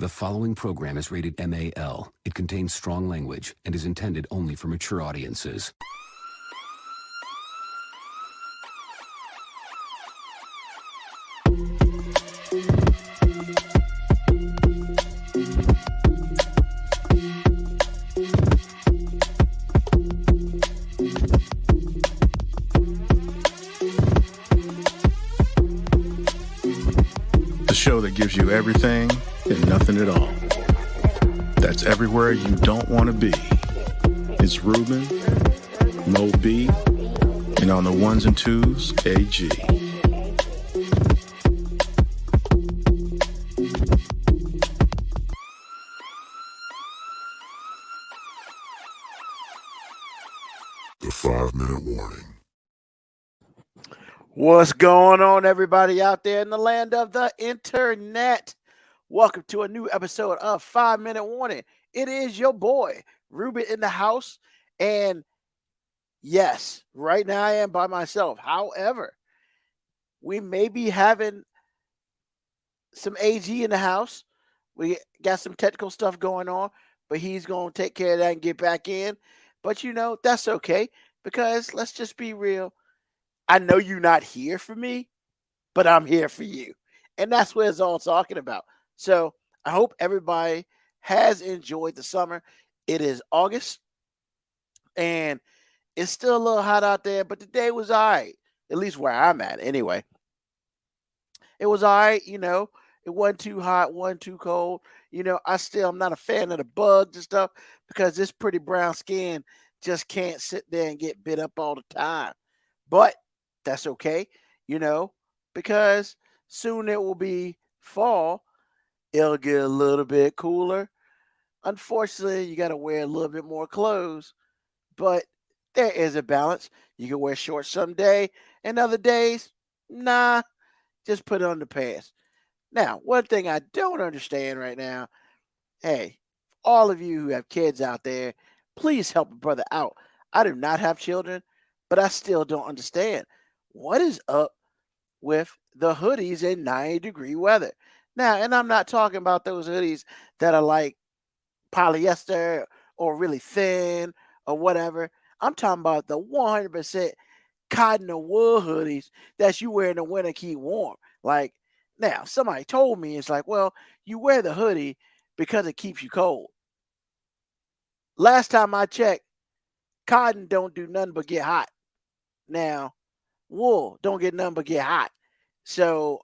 The following program is rated MAL. It contains strong language and is intended only for mature audiences. The show that gives you everything and nothing at all. That's everywhere you don't want to be. It's Ruben, Mo B, and on the ones and twos, AG. The 5-minute warning. What's going on, everybody out there in the land of the internet? Welcome to a new episode of 5-Minute Warning. It is your boy, Ruben, in the house. And yes, right now I am by myself. However, we may be having some AG in the house. We got some technical stuff going on, but he's going to take care of that and get back in. But, you know, that's okay because let's just be real. I know you're not here for me, but I'm here for you. And that's what it's all talking about. So I hope everybody has enjoyed the summer. It is August, and it's still a little hot out there, but the day was all right, at least where I'm at anyway. It was all right, you know. It wasn't too hot, wasn't too cold. You know, I'm not a fan of the bugs and stuff because this pretty brown skin just can't sit there and get bit up all the time. But that's okay, you know, because soon it will be fall. It'll get a little bit cooler. Unfortunately, you got to wear a little bit more clothes, but there is a balance. You can wear shorts someday, and other days, nah, just put on the pants. Now, one thing I don't understand right now, hey, all of you who have kids out there, please help a brother out. I do not have children, but I still don't understand. What is up with the hoodies in 90-degree weather? Now, and I'm not talking about those hoodies that are like polyester or really thin or whatever. I'm talking about the 100% cotton or wool hoodies that you wear in the winter keep warm. Like, now, somebody told me, it's like, well, you wear the hoodie because it keeps you cold. Last time I checked, cotton don't do nothing but get hot. Now, wool don't get nothing but get hot. So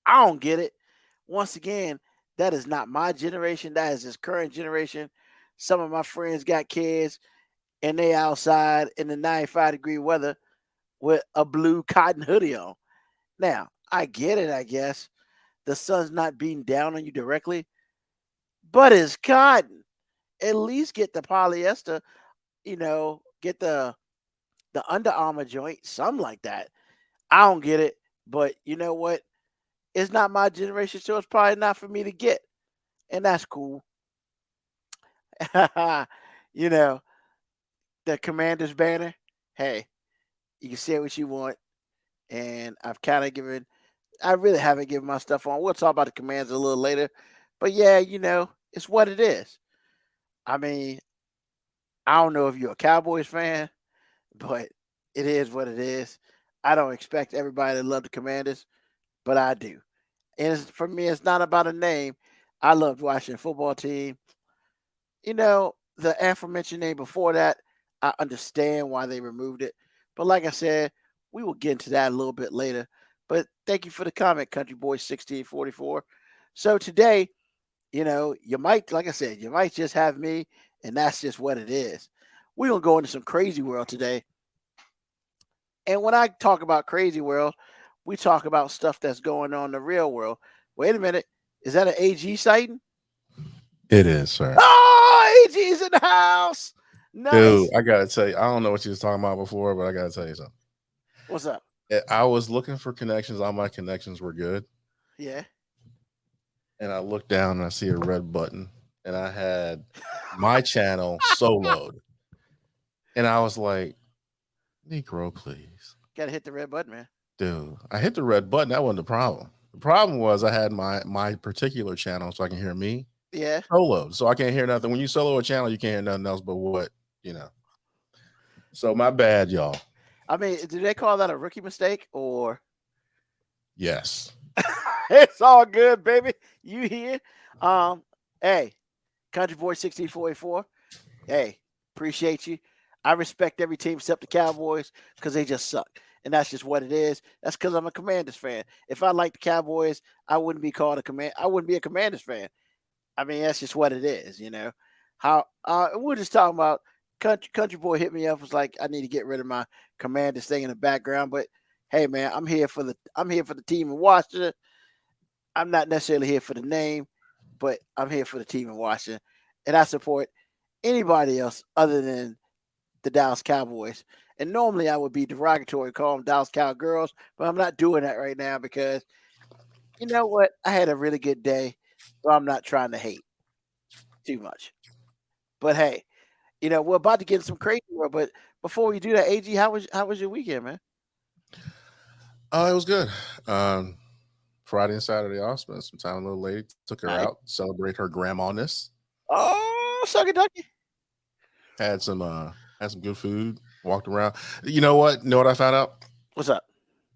I don't get it. Once again, that is not my generation. That is this current generation. Some of my friends got kids and they outside in the 95-degree weather with a blue cotton hoodie on. Now, I get it, I guess. The sun's not beating down on you directly, but it's cotton. At least get the polyester, you know, get the Under Armour joint, something like that. I don't get it, but you know what? It's not my generation, so it's probably not for me to get. And that's cool. You know, the Commander's banner, hey, you can say what you want. And I really haven't given my stuff on. We'll talk about the Commanders a little later. But yeah, you know, it's what it is. I mean, I don't know if you're a Cowboys fan, but it is what it is. I don't expect everybody to love the Commanders, but I do. And for me, it's not about a name. I loved watching a football team. You know, the aforementioned name before that, I understand why they removed it. But like I said, we will get into that a little bit later. But thank you for the comment, Country Boy 1644. So today, you know, you might, like I said, you might just have me, and that's just what it is. We're going to go into some crazy world today. And when I talk about crazy world, we talk about stuff that's going on in the real world. Wait a minute. Is that an AG sighting? It is, sir. Oh, AG's in the house. Nice. Dude, I got to tell you, I don't know what you was talking about before, but I got to tell you something. What's up? I was looking for connections. All my connections were good. Yeah. And I looked down and I see a red button. And I had my channel soloed. And I was like, Negro, please. Gotta hit the red button, man. Dude, I hit the red button. That wasn't the problem. The problem was I had my particular channel so I can hear me Yeah. soloed, so I can't hear nothing. When you solo a channel, you can't hear nothing else but what So my bad, y'all. I mean, do they call that a rookie mistake or? Yes. It's all good, baby. You here? Hey, Country Boy 16484. Hey, appreciate you. I respect every team except the Cowboys because they just suck. And that's just what it is. That's because I'm a Commanders fan. If I liked the Cowboys, I wouldn't be called a command. I wouldn't be a Commanders fan. I mean, that's just what it is, you know. How we're just talking about country boy hit me up, was like, I need to get rid of my Commanders thing in the background. But hey, man, I'm here for the team in Washington. I'm not necessarily here for the name, but I'm here for the team in Washington, and I support anybody else other than the Dallas Cowboys. And normally I would be derogatory, call them Dallas Cowgirls, but I'm not doing that right now because you know what? I had a really good day, so I'm not trying to hate too much. But hey, we're about to get in some crazy world. But before we do that, AG, how was your weekend, man? It was good. Friday and Saturday off, spent some time with a little lady, took her Nice. out, celebrate her grandma-ness. Oh, sucky ducky. Had some good food, walked around. You know what? Know what I found out What's up?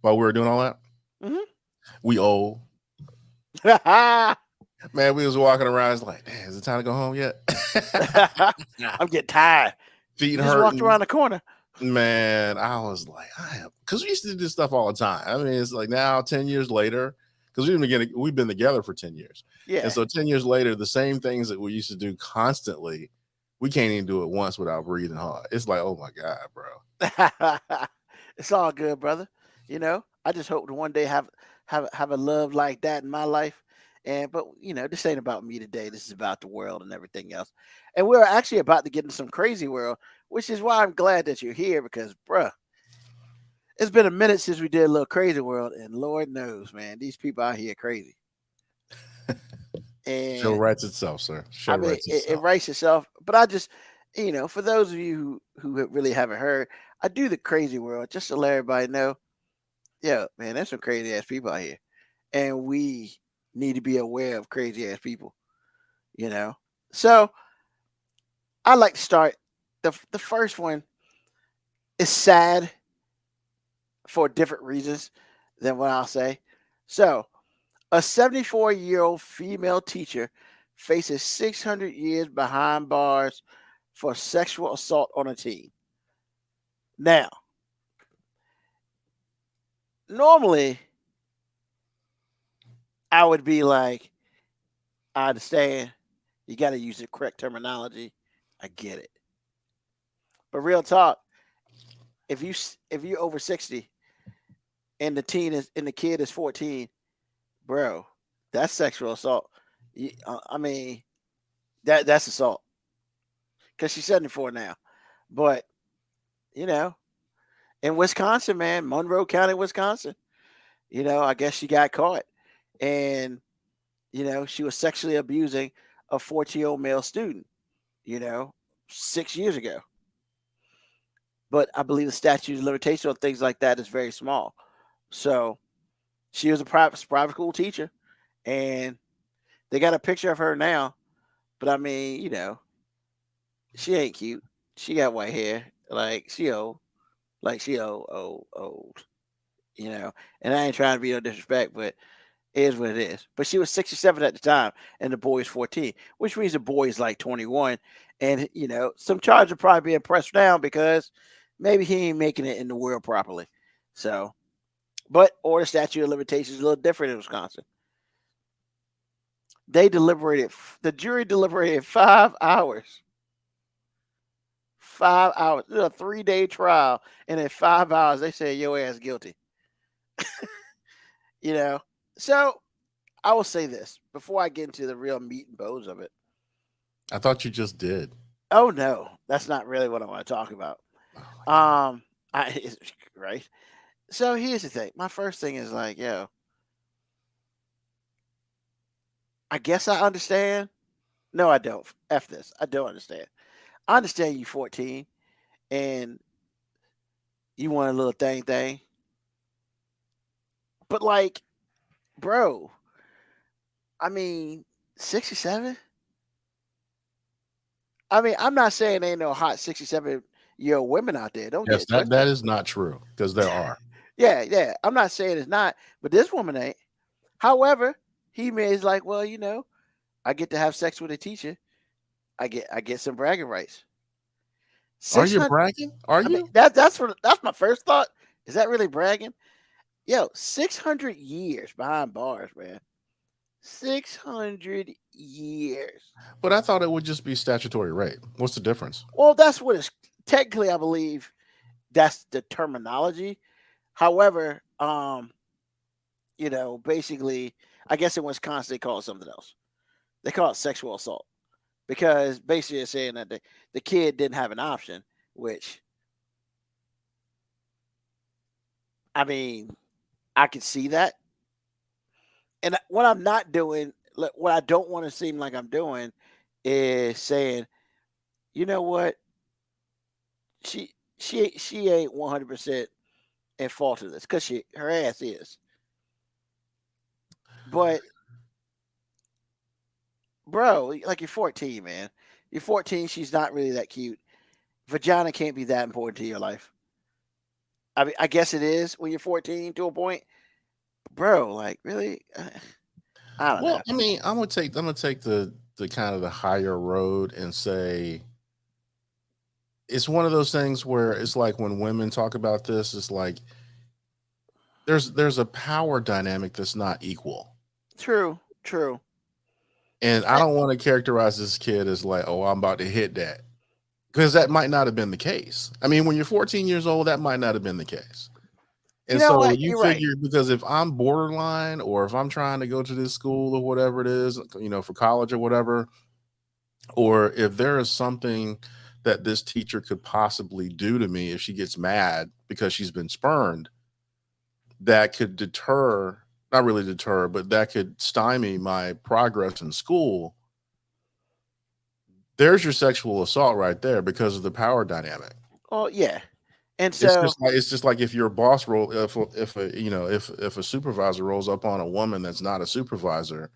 while we were doing all that? Mm-hmm. We old. Man, we was walking around. It's like, damn, is it time to go home yet? I'm getting tired. Feet You just walked hurting. around the corner. Man, I was like, because we used to do this stuff all the time. I mean, it's like now 10 years later, because we've been together for 10 years. Yeah. And so 10 years later, the same things that we used to do constantly, we can't even do it once without breathing hard. It's like, oh my God, bro. It's all good, brother. I just hope to one day have a love like that in my life. But this ain't about me today. This is about the world and everything else. And we're actually about to get into some crazy world, which is why I'm glad that you're here because, bruh, it's been a minute since we did a little crazy world, and Lord knows, man, these people out here crazy. Show And writes itself, sir. Show I mean, writes it itself. writes itself. But I just, for those of you who really haven't heard, I do the crazy world just to let everybody know, yeah, man, there's some crazy ass people out here, and we need to be aware of crazy ass people. So I like to start. The first one is sad for different reasons than what I'll say. So a 74-year-old female teacher faces 600 years behind bars for sexual assault on a teen. Now, normally I would be like, I understand. You got to use the correct terminology. I get it. But real talk, if you're over 60 and the kid is 14, bro, that's sexual assault. I mean, that's assault because she's 74 now. But you know, in Wisconsin, man, Monroe County, Wisconsin, I guess she got caught, and she was sexually abusing a 14-year-old male student. You know, 6 years ago. But I believe the statute of limitation on things like that is very small. So she was a private school teacher, and they got a picture of her now. But I mean, she ain't cute. She got white hair, like she old, old. And I ain't trying to be no disrespect, but it is what it is. But she was 67 at the time, and the boy is 14, which means the boy is like 21. And some charges will probably be pressed down because maybe he ain't making it in the world properly. So, or the statute of limitations is a little different in Wisconsin. The jury deliberated 5 hours. 5 hours. This is a 3-day trial, and in 5 hours they said your ass guilty. So I will say this before I get into the real meat and bones of it. I thought you just did. Oh no, that's not really what I want to talk about. Right. So here's the thing. My first thing is like, I guess I understand. No, I don't. F this. I don't understand. I understand you 14 and you want a little thing. But bro, I mean, 67? I mean, I'm not saying ain't no hot 67-year-old women out there. Don't get Yes, it that twisted. is not true because there are. Yeah, yeah. I'm not saying it's not, but this woman ain't. However, he is like, well, I get to have sex with a teacher. I get some bragging rights. Are you 600. bragging? Are I mean, you? that's my first thought. Is that really bragging? Yo, 600 years behind bars, man. 600 years. But I thought it would just be statutory rape. What's the difference? Well, that's what it's technically. I believe that's the terminology. However, basically, I guess in Wisconsin they call it something else. They call it sexual assault because basically it's saying that the kid didn't have an option, which I mean, I can see that. And what I'm not doing, what I don't want to seem like I'm doing, is saying, you know what, she ain't 100% in fault of this because her ass is. But bro, like you're 14, man. You're 14. She's not really that cute. Vagina can't be that important to your life. I mean, I guess it is when you're 14 to a point, bro. Like, really? I don't know. Well, I mean, I'm gonna take the kind of the higher road and say it's one of those things where it's like when women talk about this, it's like there's a power dynamic that's not equal. True, true. And I don't want to characterize this kid as like, oh, I'm about to hit that. Because that might not have been the case. I mean, when you're 14 years old, that might not have been the case. You And know so what? you You're right. figure because if I'm borderline or if I'm trying to go to this school or whatever it is, for college or whatever, or if there is something that this teacher could possibly do to me if she gets mad because she's been spurned, that could deter, not really deter, but that could stymie my progress in school. There's your sexual assault right there because of the power dynamic. Oh yeah. And It's so, just like if your boss roll if a supervisor rolls up on a woman that's not a supervisor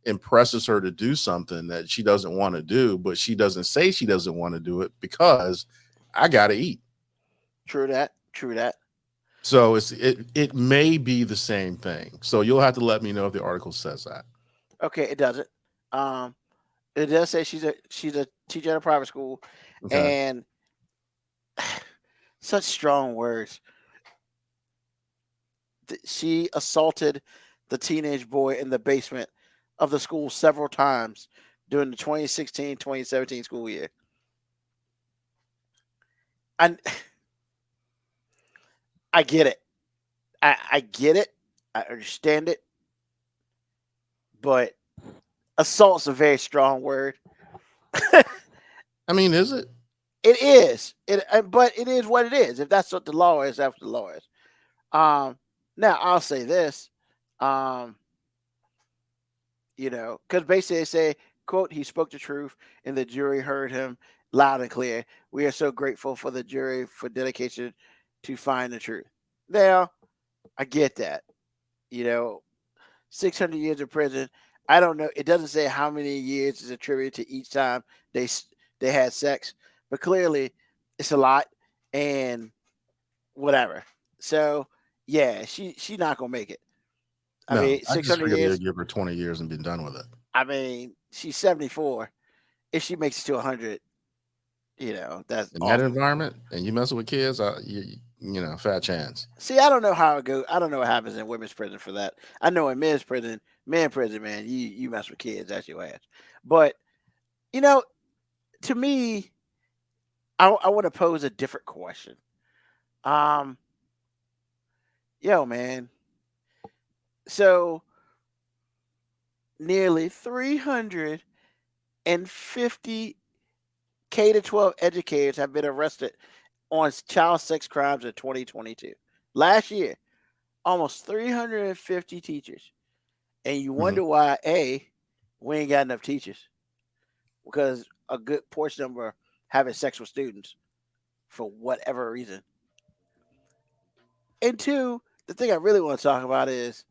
and presses her to do something that she doesn't want to do, but she doesn't say she doesn't want to do it because I gotta eat. true that. True that. So it may be the same thing. So you'll have to let me know if the article says that. Okay, it doesn't. Um, it does say she's a teacher at a private school, Okay. and such strong words. She assaulted the teenage boy in the basement of the school several times during the 2016-2017 school year. And I get it. I get it. I understand it. But assault's a very strong word. I mean, is it? It is. But it is what it is. If that's what the law is, that's what the law is. Now I'll say this. Um, because basically they say, quote, he spoke the truth and the jury heard him loud and clear. We are so grateful for the jury for dedication to find the truth. Now, I get that. You know, 600 years of prison. I don't know. It doesn't say how many years is attributed to each time they had sex, but clearly it's a lot and whatever. So yeah, she not gonna make it. I No, mean, I just 600 figured they'd years. give her 20 years and be done with it. I mean, she's 74. If she makes it to 100, that's In that awesome. environment, and you messing with kids, fat chance. See, I don't know how it goes. I don't know what happens in women's prison for that. I know in men's prison, man, you mess with kids, that's your ass. But you know, to me, I want to pose a different question. Um, yo, man. So nearly 350 K to 12 educators have been arrested on child sex crimes in 2022. Last year, almost 350 teachers. And you Mhm. wonder why, A, we ain't got enough teachers because a good portion of them are having sex with students for whatever reason. And two, the thing I really want to talk about is,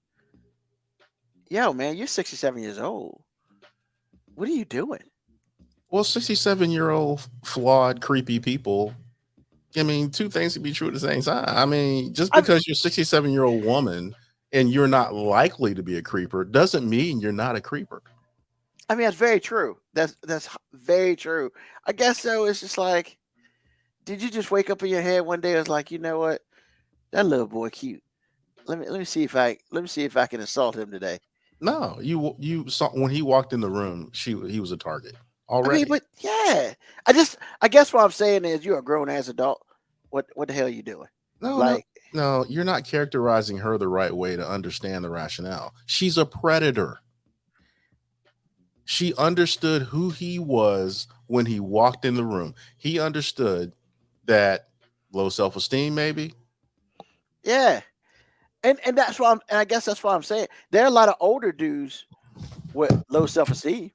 yo, man, you're 67 years old. What are you doing? Well, 67-year-old flawed, creepy people. I mean, two things can be true at the same time. I mean, just because you're a 67-year-old woman and you're not likely to be a creeper doesn't mean you're not a creeper. I mean, that's very true. That's very true. I guess so. It's just like, did you just wake up in your head one day? It's like, you know what? That little boy cute. Let me see if I can assault him today. No, you saw when he walked in the room, he was a target I mean, already. but yeah, I guess what I'm saying is you're a grown ass adult. What the hell are you doing? No, Like, no, you're not characterizing her the right way to understand the rationale. She's a predator. She understood who he was when he walked in the room. He understood that low self-esteem, maybe. yeah, and that's why and I guess that's why I'm saying there are a lot of older dudes with low self esteem.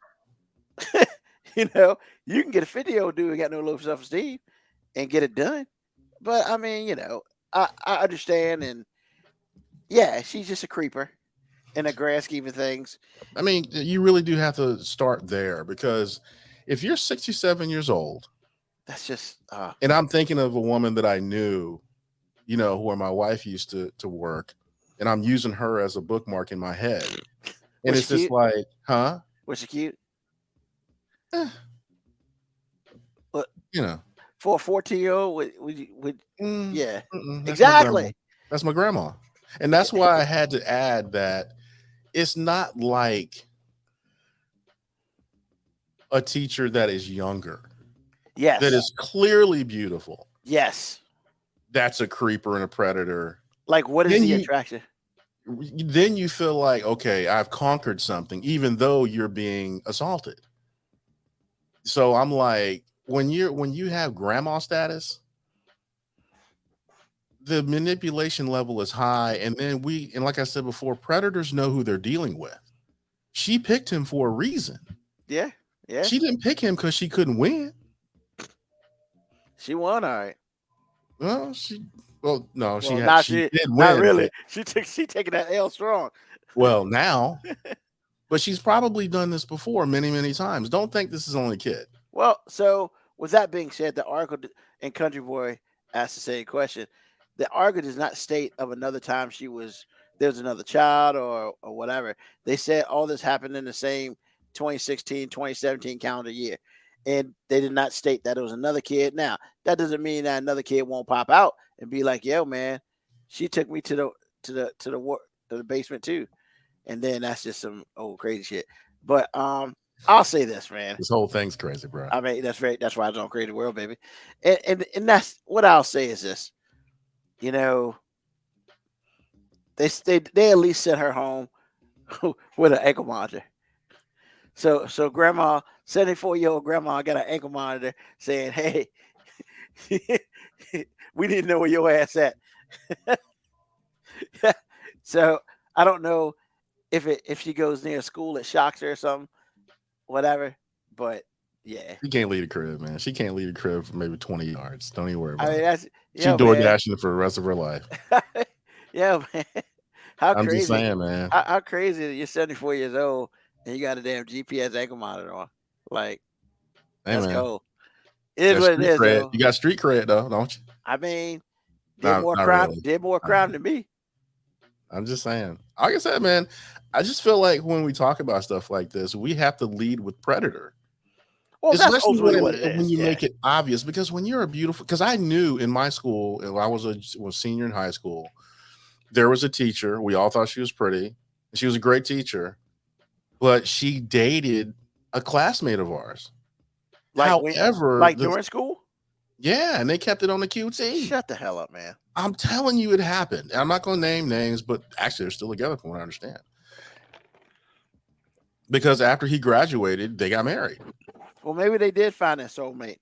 You know, you can get a 50-year-old dude who got no low self esteem and get it done. But I mean, you know, I understand, and yeah, she's just a creeper in a grand scheme of things. I mean, you really do have to start there because if you're 67 years old, That's just and I'm thinking of a woman that I knew, where my wife used to work, and I'm using her as a bookmark in my head. And Was it's she just cute? like, huh? Was she cute? Eh, But you know, for a 14-year-old, would mm, yeah, that's my grandma. exactly. That's my grandma. And that's why I had to add that it's not like a teacher that is younger, Yes, that is clearly beautiful. yes. That's a creeper and a predator. Like, what is Then the you attraction? then you feel like, okay, I've conquered something, even though you're being assaulted. So I'm like, when you have grandma status, the manipulation level is high. And then and like I said before, predators know who they're dealing with. She picked him for a reason. Yeah, yeah. She didn't pick him because she couldn't win. She won, all right. Well, no, Well, she did not win. really. She taking that L strong. Well, now, but she's probably done this before many, many times. Don't think this is only a kid. Well, so with that being said, the article in Country Boy asked the same question. The article does not state of another time there was another child or whatever. They said all this happened in the same 2016, 2017 calendar year. And they did not state that it was another kid. Now, that doesn't mean that another kid won't pop out and be like, "Yo, man, she took me to the basement too." And then that's just some old crazy shit. But I'll say this, man. This whole thing's crazy, bro. I mean, that's why I don't create the world, baby. And that's what I'll say is this. You know, they at least sent her home with an ankle monitor. So grandma, 74-year-old grandma got an ankle monitor saying, "Hey, we didn't know where your ass at." So I don't know if she goes near school, it shocks her or something, whatever. But yeah, She can't leave the crib, man. She can't leave the crib for maybe 20 yards. Don't even worry about I mean, it. that's She door dashing for the rest of her life. Yeah, man. How I'm crazy? just saying, man. How crazy that you're 74 years old and you got a damn GPS ankle monitor on? Like, Hey, let's man. go. It is what it is, though. You got street cred, though, don't you? I mean, Not really. did more crime than me. I'm just saying. Like I said, man, I just feel like when we talk about stuff like this, we have to lead with predator. Well, that's Especially ultimately what it is. when you make it obvious, because when you're because I knew in my school, I was senior in high school, there was a teacher. We all thought she was pretty. She was a great teacher, but she dated a classmate of ours. However, during school? Yeah, and they kept it on the QT. Shut the hell up, man. I'm telling you it happened. I'm not going to name names, but actually they're still together from what I understand. Because after he graduated, they got married. Well, maybe they did find their soulmate.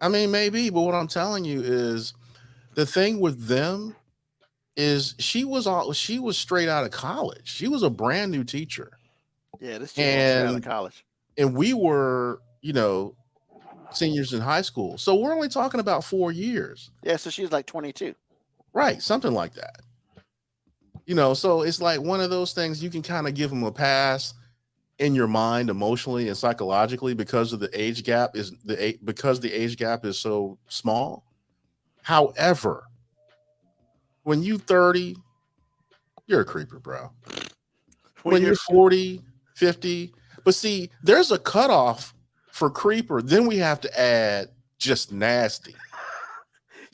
I mean, maybe, but what I'm telling you is the thing with them is she was straight out of college. She was a brand new teacher. Yeah, this chick was straight out of college. And we were, seniors in high school. So we're only talking about 4 years. Yeah, so she's like 22. Right, something like that. So it's like one of those things you can kind of give them a pass. in your mind emotionally and psychologically because of the age gap because the age gap is so small. However, when you 30, you're a creeper, bro. When you're 40, 50, but see, there's a cutoff for creeper. Then we have to add just nasty.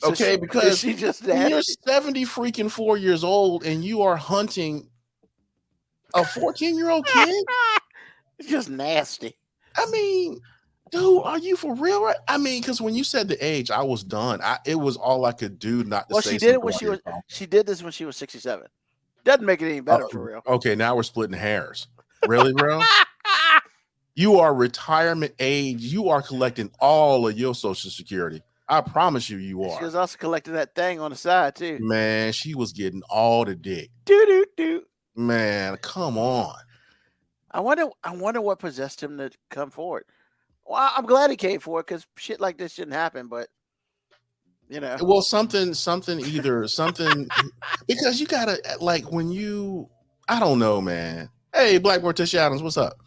Okay, because she just when you're nasty? 70 freaking 4 years old and you are hunting a 14-year-old kid, It's just nasty. I mean, dude, are you for real? Right? I mean, because when you said the age, I was done. It was all I could do not to Well, say she did it something. when Like she did this when she was 67. Doesn't make it any better for real. Okay, now we're splitting hairs. Really, bro? You are retirement age. You are collecting all of your Social Security. I promise you, you are. She was also collecting that thing on the side too. Man, she was getting all the dick. Do. Man, come on. I wonder what possessed him to come forward. Well, I'm glad he came forward because shit like this shouldn't happen. But you know, Well, something because you gotta like when you. I don't know, man. Hey, Black Morticia Adams, what's up?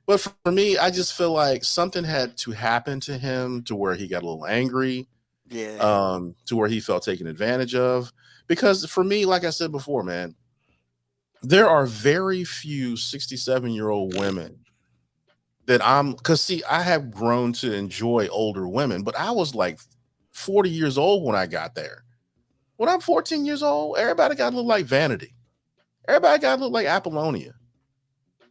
But for me, I just feel like something had to happen to him to where he got a little angry. yeah. To where he felt taken advantage of. Because for me, like I said before, man, there are very few 67-year-old women that because see, I have grown to enjoy older women, but I was like 40 years old when I got there. When I'm 14 years old, everybody got to look like Vanity. Everybody got to look like Apollonia.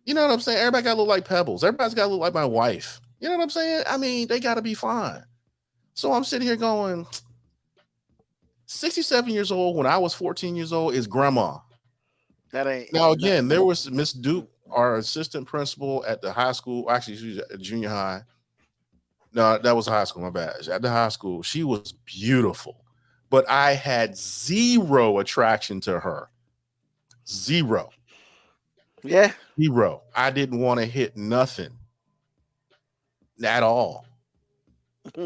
You know what I'm saying? Everybody got to look like Pebbles. Everybody's got to look like my wife. You know what I'm saying? I mean, they got to be fine. So I'm sitting here going, 67 years old when I was 14 years old is grandma. That ain't. Now, again, there was Miss Duke, our assistant principal at the high school. Actually, she was at junior high. No, that was high school. My bad. At the high school, she was beautiful, but I had zero attraction to her. Zero. Yeah. Zero. I didn't want to hit nothing at all.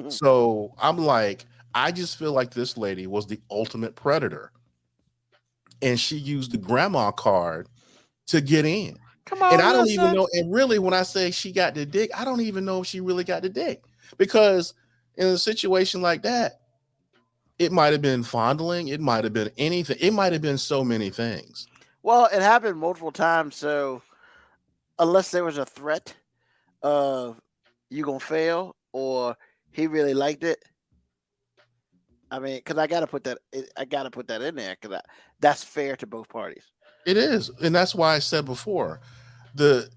So I'm like, I just feel like this lady was the ultimate predator. And she used the grandma card to get in. Come on, and I don't listen. even know. And really, when I say she got the dick, I don't even know if she really got the dick. Because in a situation like that, it might have been fondling. It might have been anything. It might have been so many things. Well, it happened multiple times. So unless there was a threat of you gonna fail or he really liked it. I mean, because I gotta put that in there because that's fair to both parties. It is, and that's why I said before, the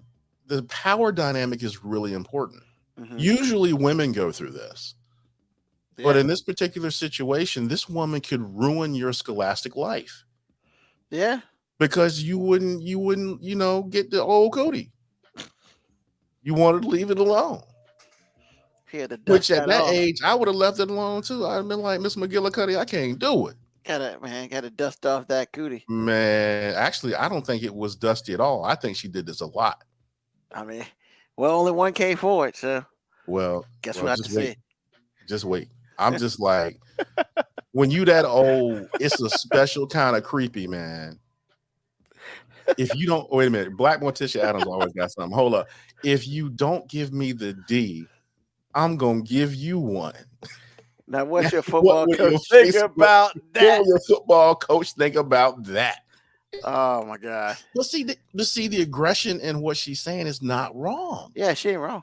power dynamic is really important. Mm-hmm. Usually, women go through this, but in this particular situation, this woman could ruin your scholastic life. Yeah, because you wouldn't, get the old Cody. You wanted to leave it alone. Which at that age, I would have left it alone too. I'd been like, Miss McGillicuddy, I can't do it. Gotta dust off that cootie. Man, actually, I don't think it was dusty at all. I think she did this a lot. I mean, well, only one came forward, so guess what I have to say. Just wait. I'm just like, when you that old, it's a special kind of creepy, man. If you don't, wait a minute, Black Morticia Adams always got something. Hold up. If you don't give me the D, I'm gonna give you one. Now, what's your football coach think about that? What will your football coach think about that? Oh my God! But see, the aggression in what she's saying is not wrong. Yeah, she ain't wrong.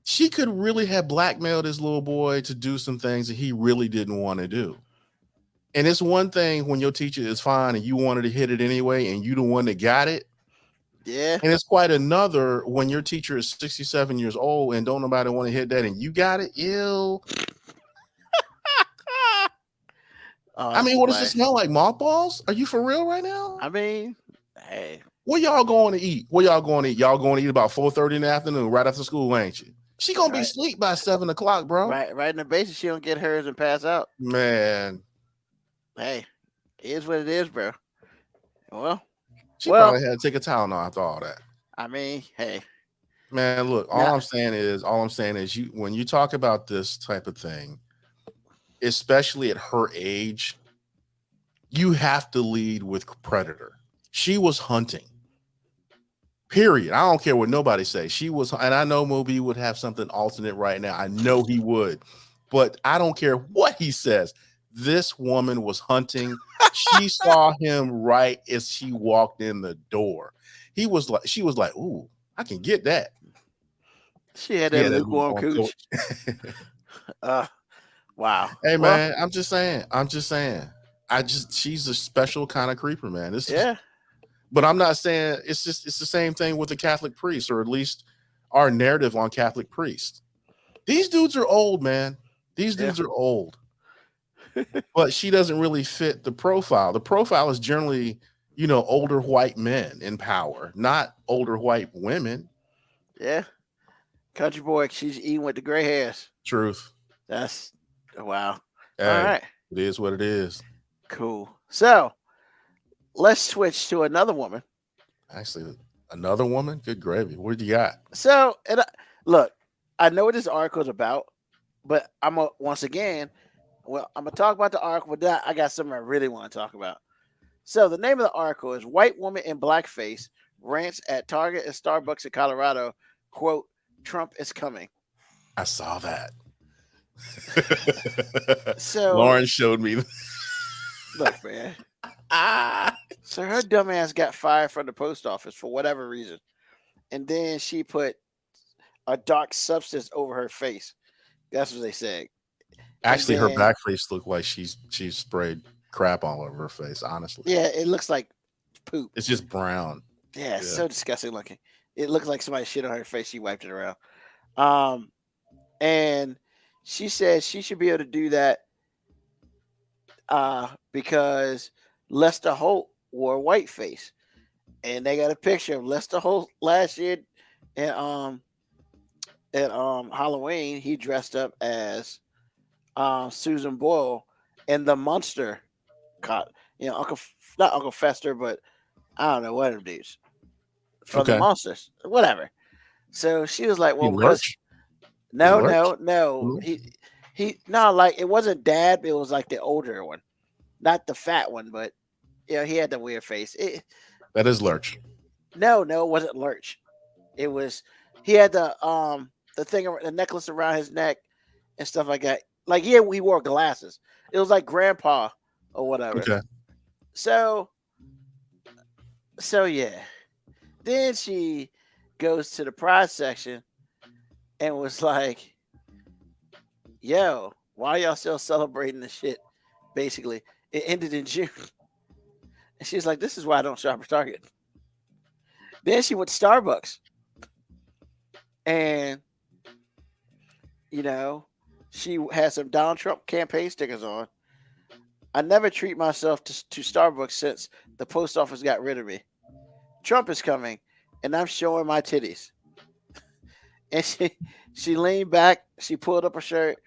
She could really have blackmailed this little boy to do some things that he really didn't want to do. And it's one thing when your teacher is fine and you wanted to hit it anyway, and you the one that got it. Yeah. And it's quite another when your teacher is 67 years old and don't nobody want to hit that and you got it. Ew. I mean, what does it smell like? Mothballs? Are you for real right now? I mean, hey. Where y'all going to eat? Y'all going to eat about 4:30 in the afternoon, right after school, ain't you? She gonna be asleep by 7 o'clock, bro. Right in the basement. She don't get hers and pass out. Man. Hey, it is what it is, bro. Well, she probably had to take a Tylenol after all that. I mean, hey. Man, look, all I'm saying is you when you talk about this type of thing, especially at her age, you have to lead with predator. She was hunting. Period. I don't care what nobody says. She was, and I know Moby would have something alternate right now. I know he would, but I don't care what he says. This woman was hunting. She saw him right as she walked in the door. She was like, ooh, I can get that. She had that lukewarm cooch. Wow. Hey man, I'm just saying. She's a special kind of creeper, man. But I'm not saying it's the same thing with the Catholic priest, or at least our narrative on Catholic priests. These dudes are old, man. These dudes are old. But she doesn't really fit the profile. The profile is generally, older white men in power, not older white women. Yeah. Country boy, she's eating with the gray hairs. Truth. That's wow. Hey, all right. It is what it is. Cool. So let's switch to another woman. Actually, another woman? Good gravy. What do you got? So, look, I know what this article is about, but I'm going to talk about the article, but I got something I really want to talk about. So the name of the article is White Woman in Blackface Rants at Target and Starbucks in Colorado. Quote, Trump is coming. I saw that. So Lauren showed me. Look, man. So her dumbass got fired from the post office for whatever reason. And then she put a dark substance over her face. That's what they said. Actually, her back face looked like she's sprayed crap all over her face, honestly. Yeah, it looks like poop. It's just brown. Yeah, it's so disgusting looking. It looks like somebody shit on her face. She wiped it around. And she said she should be able to do that because Lester Holt wore a white face. And they got a picture of Lester Holt last year at Halloween. He dressed up as Susan Boyle and the monster caught, not Uncle Fester, but I don't know what them dudes from the monsters, whatever. So she was like, "Well, because no, like it wasn't Dad, it was like the older one, not the fat one, but he had the weird face. That is Lurch. No, it wasn't Lurch. It was he had the thing, the necklace around his neck and stuff like that. Like he wore glasses. It was like Grandpa or whatever. Okay. So yeah. Then she goes to the pride section and was like, "Yo, why y'all still celebrating this shit?" Basically, it ended in June. And she's like, "This is why I don't shop at Target." Then she went to Starbucks. And, she had some Donald Trump campaign stickers on. I never treat myself to Starbucks since the post office got rid of me. Trump is coming, and I'm showing my titties. And she leaned back, she pulled up her shirt,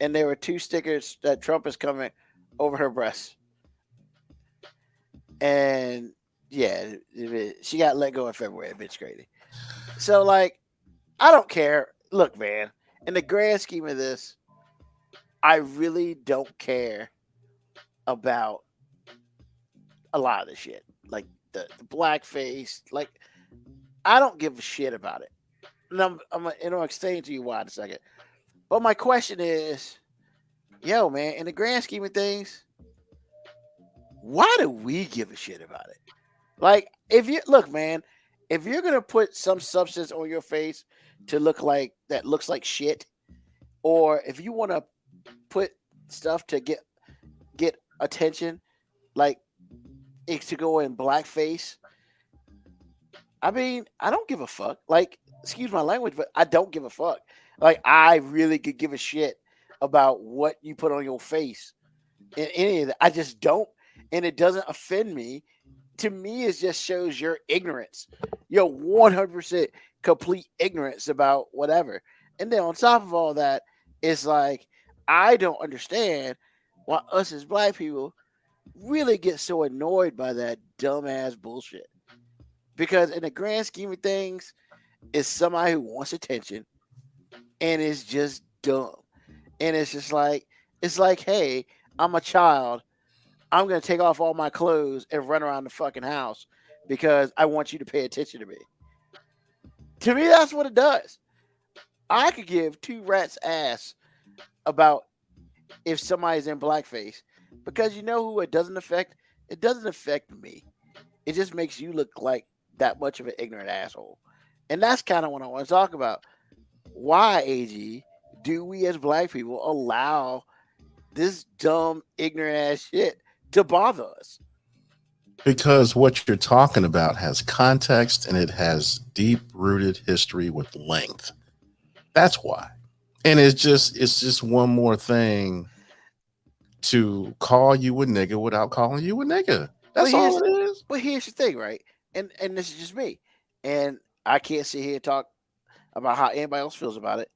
and there were 2 stickers that Trump is coming over her breasts. And yeah, she got let go in February. Bitch crazy. So like, I don't care. Look, man, in the grand scheme of this, I really don't care about a lot of this shit. Like the blackface. Like, I don't give a shit about it. And I'm gonna explain to you why in a second. But my question is, yo, man, in the grand scheme of things, why do we give a shit about it? Like, look, man, if you're gonna put some substance on your face to look like that looks like shit, or if you want to put stuff to get attention, like it's to go in blackface. I mean, I don't give a fuck. Like, excuse my language, but I don't give a fuck. Like, I really could give a shit about what you put on your face in any of that. I just don't, and it doesn't offend me. To me, it just shows your ignorance. Your 100% complete ignorance about whatever. And then on top of all that, it's like, I don't understand why us as black people really get so annoyed by that dumbass bullshit. Because in the grand scheme of things, it's somebody who wants attention and is just dumb. And it's just like, hey, I'm a child. I'm going to take off all my clothes and run around the fucking house because I want you to pay attention to me. To me, that's what it does. I could give two rats ass about if somebody's in blackface because you know who it doesn't affect? It doesn't affect me. It just makes you look like that much of an ignorant asshole. And that's kind of what I want to talk about. Why, AG, do we as black people allow this dumb, ignorant ass shit to bother us? Because what you're talking about has context and it has deep rooted history with length. That's why. And it's just one more thing to call you a nigga without calling you a nigga. But That's all it is. here's the thing, right? And this is just me. And I can't sit here and talk about how anybody else feels about it.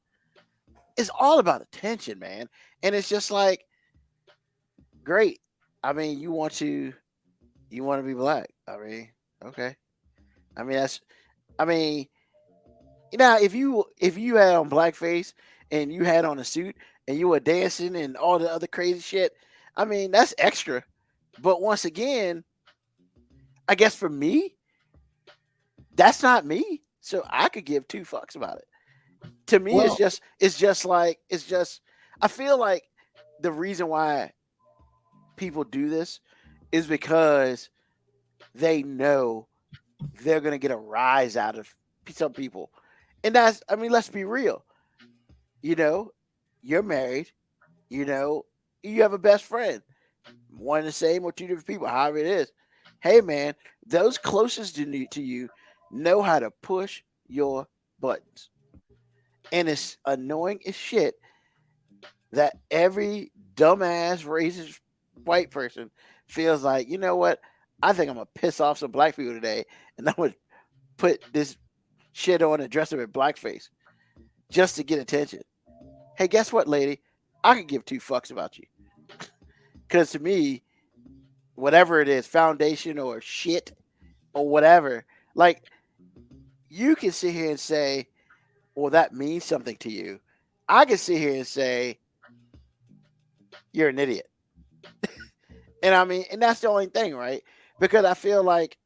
It's all about attention, man. And it's just like, great. I mean, you want to be black. I mean, okay. I mean, that's I mean, if you had on blackface and you had on a suit and you were dancing and all the other crazy shit, I mean, that's extra. But once again, I guess for me, that's not me. So I could give two fucks about it. To me, Well, it's just I feel like the reason why people do this is because they know they're gonna get a rise out of some people. And that's I mean, let's be real. You know, you're married, you know, you have a best friend, one and the same or two different people, however it is. Hey man, those closest to you know how to push your buttons. And it's annoying as shit that every dumbass racist white person feels like, you know what? I think I'm gonna piss off some black people today, and I'm gonna put this shit on and dress up in blackface just to get attention. Hey, guess what, lady? I could give two fucks about you because to me, whatever it is, foundation or shit or whatever, like you can sit here and say, "Well, that means something to you." I can sit here and say, "You're an idiot." And I mean, and that's the only thing, right? Because I feel like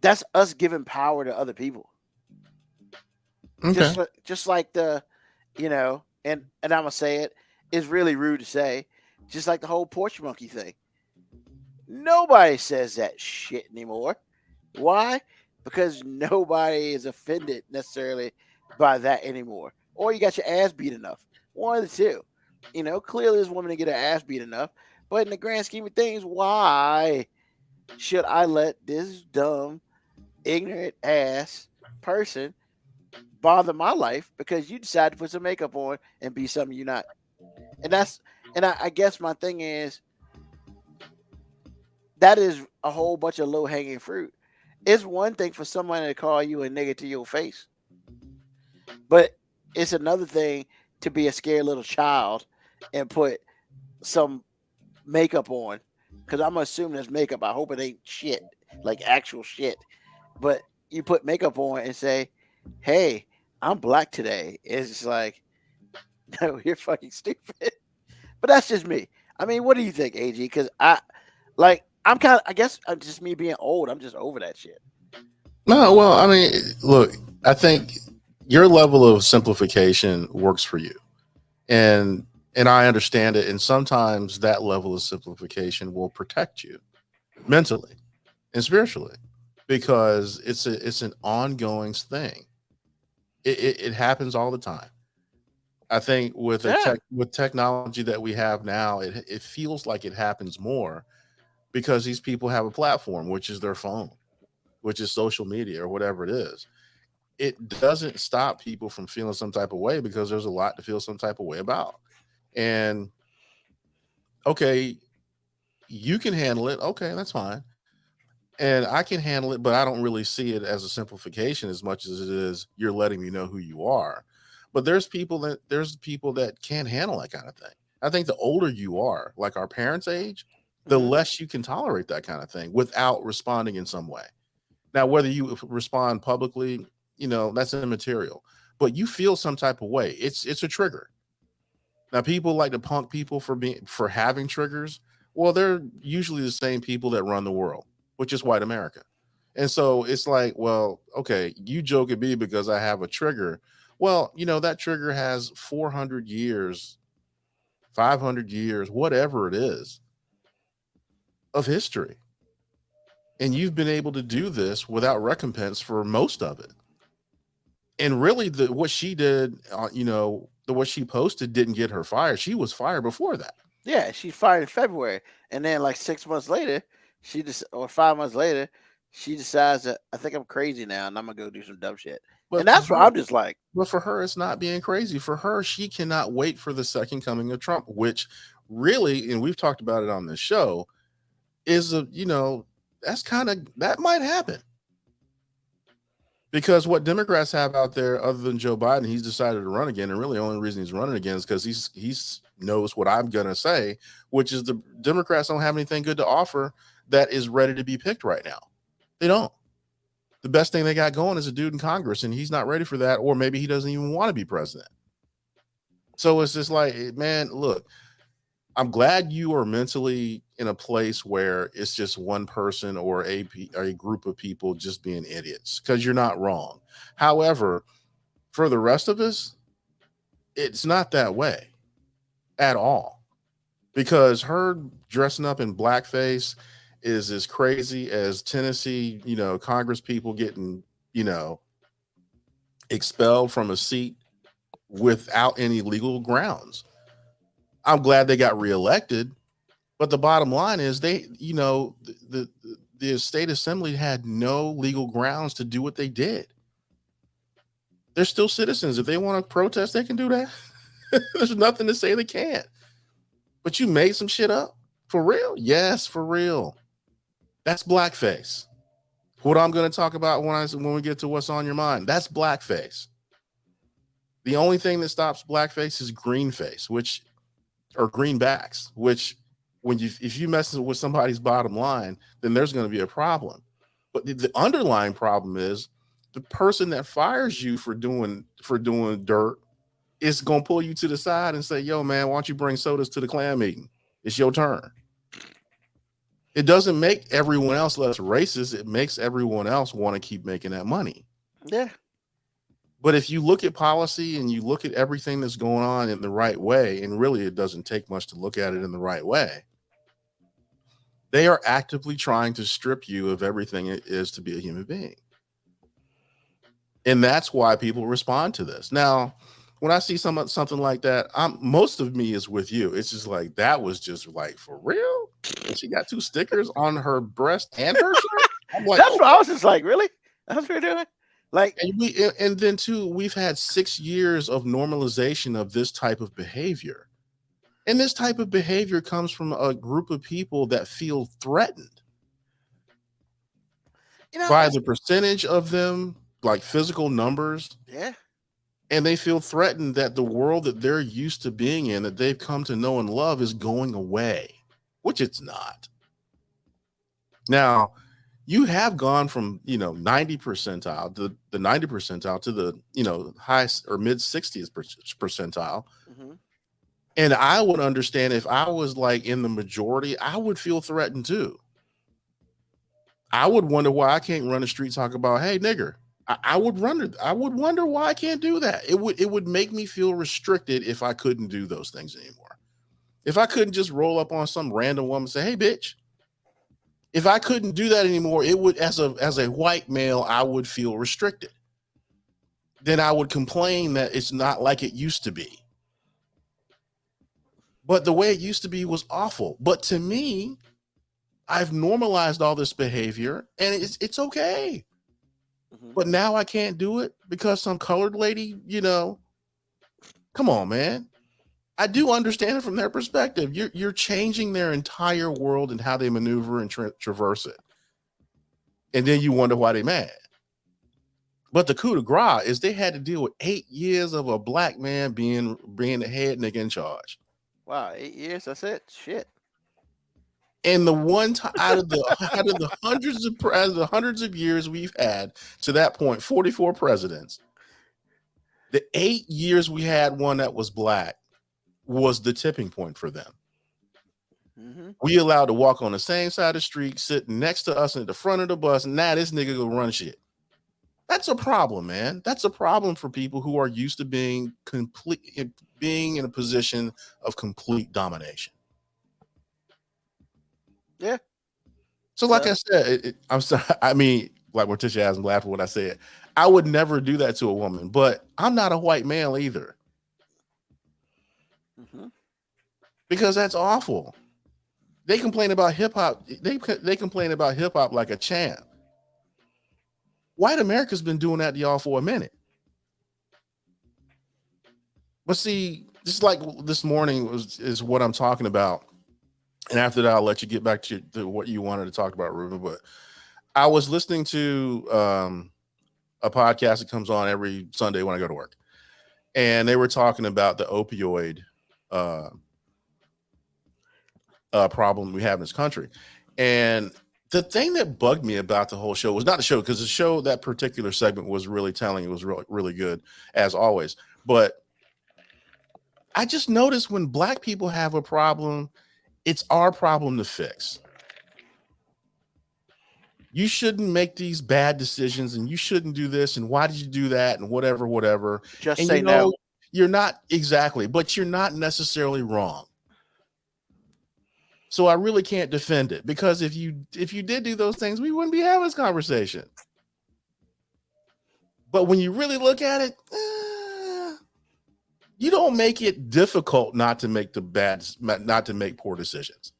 that's us giving power to other people. okay. Just like the, you know, and I'm gonna say it is really rude to say, just like the whole porch monkey thing. Nobody says that shit anymore. Why? Because nobody is offended necessarily by that anymore. Or you got your ass beat enough. One of the two. You know, clearly this woman to get her ass beat enough. But in the grand scheme of things, why should I let this dumb, ignorant ass person bother my life because you decided to put some makeup on and be something you're not? And I guess my thing is that is a whole bunch of low hanging fruit. It's one thing for someone to call you a nigga to your face, but it's another thing to be a scared little child and put some makeup on. Because I'm assuming there's makeup. I hope it ain't shit, like actual shit. But you put makeup on and say, "Hey, I'm black today." It's just like, no, you're fucking stupid. But that's just me. I mean, what do you think, AG? Because I'm kind of, I guess, I'm just me being old. I'm just over that shit. No, well, I mean, look, I think your level of simplification works for you. And and I understand it. And sometimes that level of simplification will protect you mentally and spiritually because it's an ongoing thing. It happens all the time. I think with Yeah. with technology that we have now, it feels like it happens more because these people have a platform, which is their phone, which is social media or whatever it is. It doesn't stop people from feeling some type of way because there's a lot to feel some type of way about. And okay, you can handle it. Okay, that's fine. And I can handle it, but I don't really see it as a simplification as much as it is you're letting me know who you are. But there's people that can't handle that kind of thing. I think the older you are, like our parents' age, the Hmm. less you can tolerate that kind of thing without responding in some way. Now, whether you respond publicly, that's immaterial. But you feel some type of way. It's a trigger. Now, people like to punk people for having triggers. Well, they're usually the same people that run the world, which is white America. And so it's like, well, okay, you joke at me because I have a trigger. Well, that trigger has 400 years, 500 years, whatever it is, of history. And you've been able to do this without recompense for most of it. And really, what she did, what she posted didn't get her fired. She was fired before that. Yeah, she fired in February, and then like 6 months later, or 5 months later, she decides that I think I'm crazy now, and I'm gonna go do some dumb shit. And that's why I'm just like. But for her, it's not being crazy. For her, she cannot wait for the second coming of Trump, which really, and we've talked about it on this show, is that might happen. Because what Democrats have out there, other than Joe Biden, he's decided to run again. And really the only reason he's running again is because he's knows what I'm going to say, which is the Democrats don't have anything good to offer that is ready to be picked right now. They don't. The best thing they got going is a dude in Congress, and he's not ready for that, or maybe he doesn't even want to be president. So it's just like, man, look, I'm glad you are mentally in a place where it's just one person or a group of people just being idiots, because you're not wrong. However, for the rest of us, it's not that way at all, because her dressing up in blackface is as crazy as Tennessee, Congress people getting, expelled from a seat without any legal grounds. I'm glad they got reelected, but the bottom line is the state assembly had no legal grounds to do what they did. They're still citizens. If they want to protest, they can do that. There's nothing to say they can't. But you made some shit up. For real? Yes, for real. That's blackface. What I'm going to talk about when we get to what's on your mind, that's blackface. The only thing that stops blackface is greenface, or greenbacks, which if you mess with somebody's bottom line, then there's going to be a problem. But the underlying problem is the person that fires you for doing dirt is going to pull you to the side and say, yo, man, why don't you bring sodas to the Klan meeting? It's your turn. It doesn't make everyone else less racist. It makes everyone else want to keep making that money. Yeah. But if you look at policy and you look at everything that's going on in the right way, and really it doesn't take much to look at it in the right way, they are actively trying to strip you of everything it is to be a human being. And that's why people respond to this. Now, when I see something like that, most of me is with you. It's just like, that was just like, for real? And she got 2 stickers on her breast and her shirt? I'm like, that's what I was just like, really? That's what you're doing? Like, and then too, we've had 6 years of normalization of this type of behavior. And this type of behavior comes from a group of people that feel threatened by the percentage of them, like physical numbers. Yeah. And they feel threatened that the world that they're used to being in, that they've come to know and love, is going away, which it's not. Now, you have gone from 90 percentile to the 90 percentile to the high or mid 60th percentile. Mm-hmm. And I would understand if I was like in the majority, I would feel threatened too. I would wonder why I can't run the street talk about, hey, nigger. I would wonder why I can't do that. It would make me feel restricted if I couldn't do those things anymore. If I couldn't just roll up on some random woman and say, hey, bitch. If I couldn't do that anymore, it would, as a white male, I would feel restricted. Then I would complain that it's not like it used to be. But the way it used to be was awful. But to me, I've normalized all this behavior, and it's okay. Mm-hmm. But now I can't do it because some colored lady, come on, man. I do understand it from their perspective. You're changing their entire world and how they maneuver and traverse it. And then you wonder why they're mad. But the coup de grace is they had to deal with 8 years of a black man being the head nigga in charge. Wow, 8 years, that's it? Shit. And the one time out of the hundreds of years we've had to that point, 44 presidents, the 8 years we had one that was black was the tipping point for them. We allowed to walk on the same side of the street, sitting next to us at the front of the bus, and now this nigga go run shit. That's a problem, man. That's a problem for people who are used to being in a position of complete domination. Yeah. So, like I said, I'm sorry. I mean, like Morticia has me laughing when I said, I would never do that to a woman, but I'm not a white male either. Because that's awful. They complain about hip hop. They complain about hip hop like a champ. White America's been doing that to y'all for a minute. But see, just like this morning is what I'm talking about. And after that, I'll let you get back to what you wanted to talk about, Ruben. But I was listening to a podcast that comes on every Sunday when I go to work. And they were talking about the opioid problem we have in this country. And the thing that bugged me about the whole show was not the show, because the show, that particular segment was really telling. It was really, really good, as always. But I just noticed when black people have a problem, it's our problem to fix. You shouldn't make these bad decisions, and you shouldn't do this, and why did you do that, and whatever. Just and say no. You're not exactly, but you're not necessarily wrong. So I really can't defend it, because if you did do those things, we wouldn't be having this conversation. But when you really look at it, you don't make it difficult not to make poor decisions.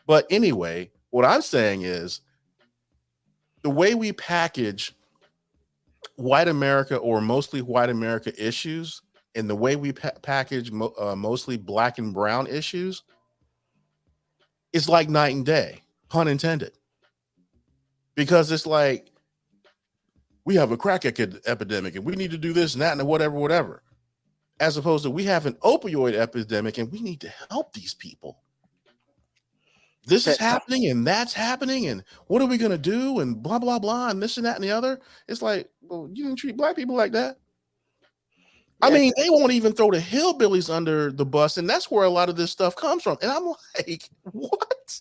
But anyway, what I'm saying is the way we package white America, or mostly white America issues, and the way we package mostly black and brown issues, is like night and day, pun intended. Because it's like, we have a crack epidemic and we need to do this and that and whatever. As opposed to, we have an opioid epidemic and we need to help these people. This is happening and that's happening, and what are we going to do, and blah, blah, blah, and this and that and the other. It's like, well, you didn't treat black people like that. I mean, they won't even throw the hillbillies under the bus, and that's where a lot of this stuff comes from. And I'm like, what?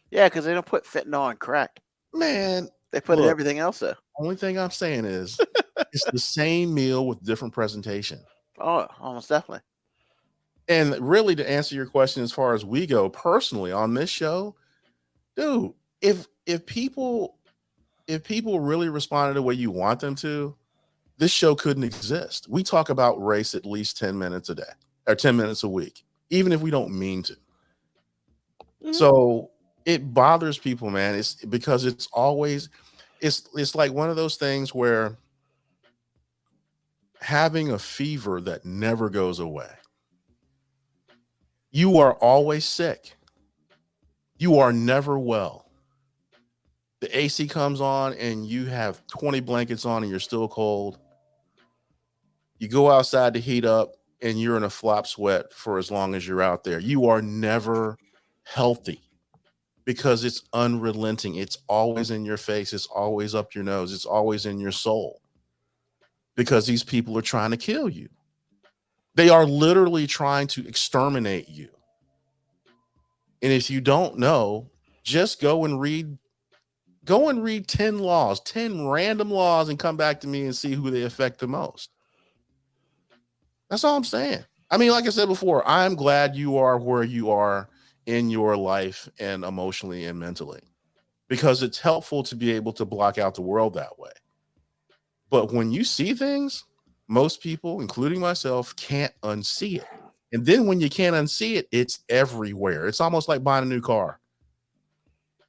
Yeah, because they don't put fentanyl in crack. Man. They put in everything else there. Only thing I'm saying is it's the same meal with different presentation. Oh, almost definitely. And really, to answer your question, as far as we go personally on this show, dude, if people really responded the way you want them to, this show couldn't exist. We talk about race at least 10 minutes a day, or 10 minutes a week, even if we don't mean to. Mm-hmm. So it bothers people, man. It's because it's always, it's like one of those things where having a fever that never goes away. You are always sick. You are never well. The AC comes on and you have 20 blankets on and you're still cold. You go outside to heat up and you're in a flop sweat for as long as you're out there. You are never healthy because it's unrelenting. It's always in your face. It's always up your nose. It's always in your soul because these people are trying to kill you. They are literally trying to exterminate you. And if you don't know, just go and read 10 laws, 10 random laws, and come back to me and see who they affect the most. That's all I'm saying. I mean, like I said before, I'm glad you are where you are in your life and emotionally and mentally, because it's helpful to be able to block out the world that way. But when you see things, most people, including myself, can't unsee it. And then when you can't unsee it, it's everywhere. It's almost like buying a new car.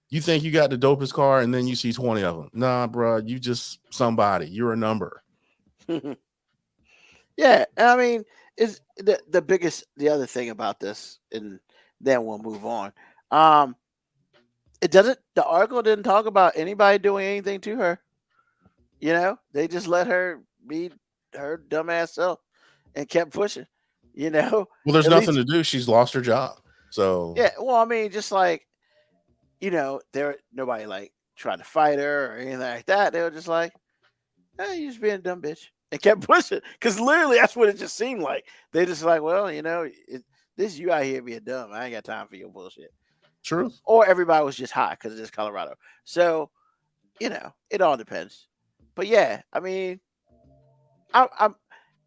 You think you got the dopest car and then you see 20 of them. Nah, bro, you just somebody. You're a number. Yeah, I mean, is the other thing about this, and then we'll move on. The article didn't talk about anybody doing anything to her. You know, they just let her be her dumbass self and kept pushing. You know, well, there's nothing to do. She's lost her job. So yeah, well, I mean, just like, you know, nobody like trying to fight her or anything like that. They were just like, hey, you just being a dumb bitch, and kept pushing. Because literally, that's what it just seemed like. They just like, well, you know, this you out here being dumb. I ain't got time for your bullshit. Truth. or everybody was just high because it's Colorado. So, it all depends. But yeah, I mean, I'm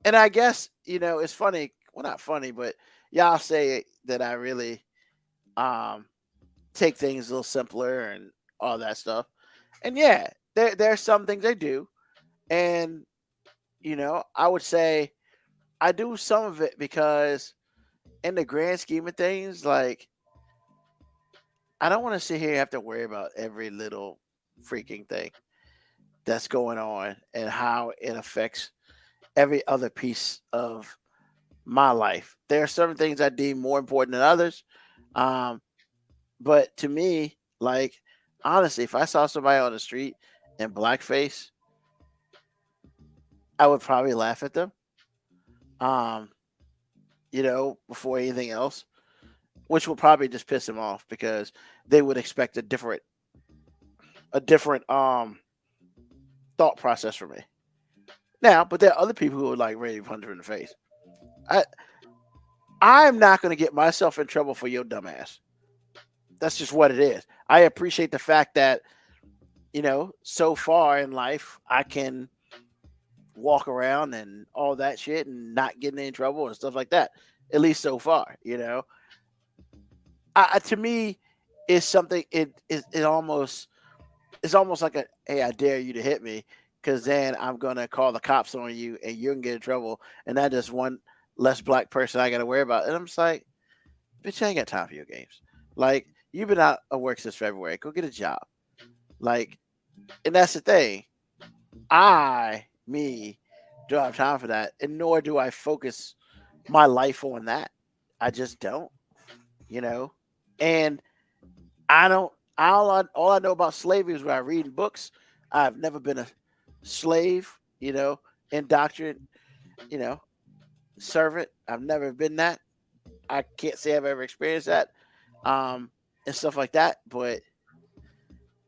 and I guess, it's funny. Well, not funny, but y'all say that I really um take things a little simpler and all that stuff. And yeah, there's some things I do, and I would say I do some of it because in the grand scheme of things, like I don't want to sit here and have to worry about every little freaking thing that's going on and how it affects every other piece of my life. There are certain things I deem more important than others. Um, but to me, like honestly, if I saw somebody on the street in blackface, I would probably laugh at them. Um, before anything else, which will probably just piss them off because they would expect a different thought process from me. Now, but there are other people who would like ready to punch her in the face. I I'm not gonna get myself in trouble for your dumbass. That's just what it is. I appreciate the fact that, so far in life I can walk around and all that shit and not getting in trouble and stuff like that. At least so far. To me, it's something. It's almost like a hey, I dare you to hit me, because then I'm gonna call the cops on you and you're gonna get in trouble, and that is one less black person I got to worry about. And I'm just like, bitch, I ain't got time for your games. Like, you've been out of work since February. Go get a job. Like, and that's the thing. Me, don't have time for that, and nor do I focus my life on that. I just don't, you know. And I don't. All I know about slavery is what I read in books. I've never been a slave, indoctrinate, you know, servant. I've never been that. I can't say I've ever experienced that, and stuff like that. But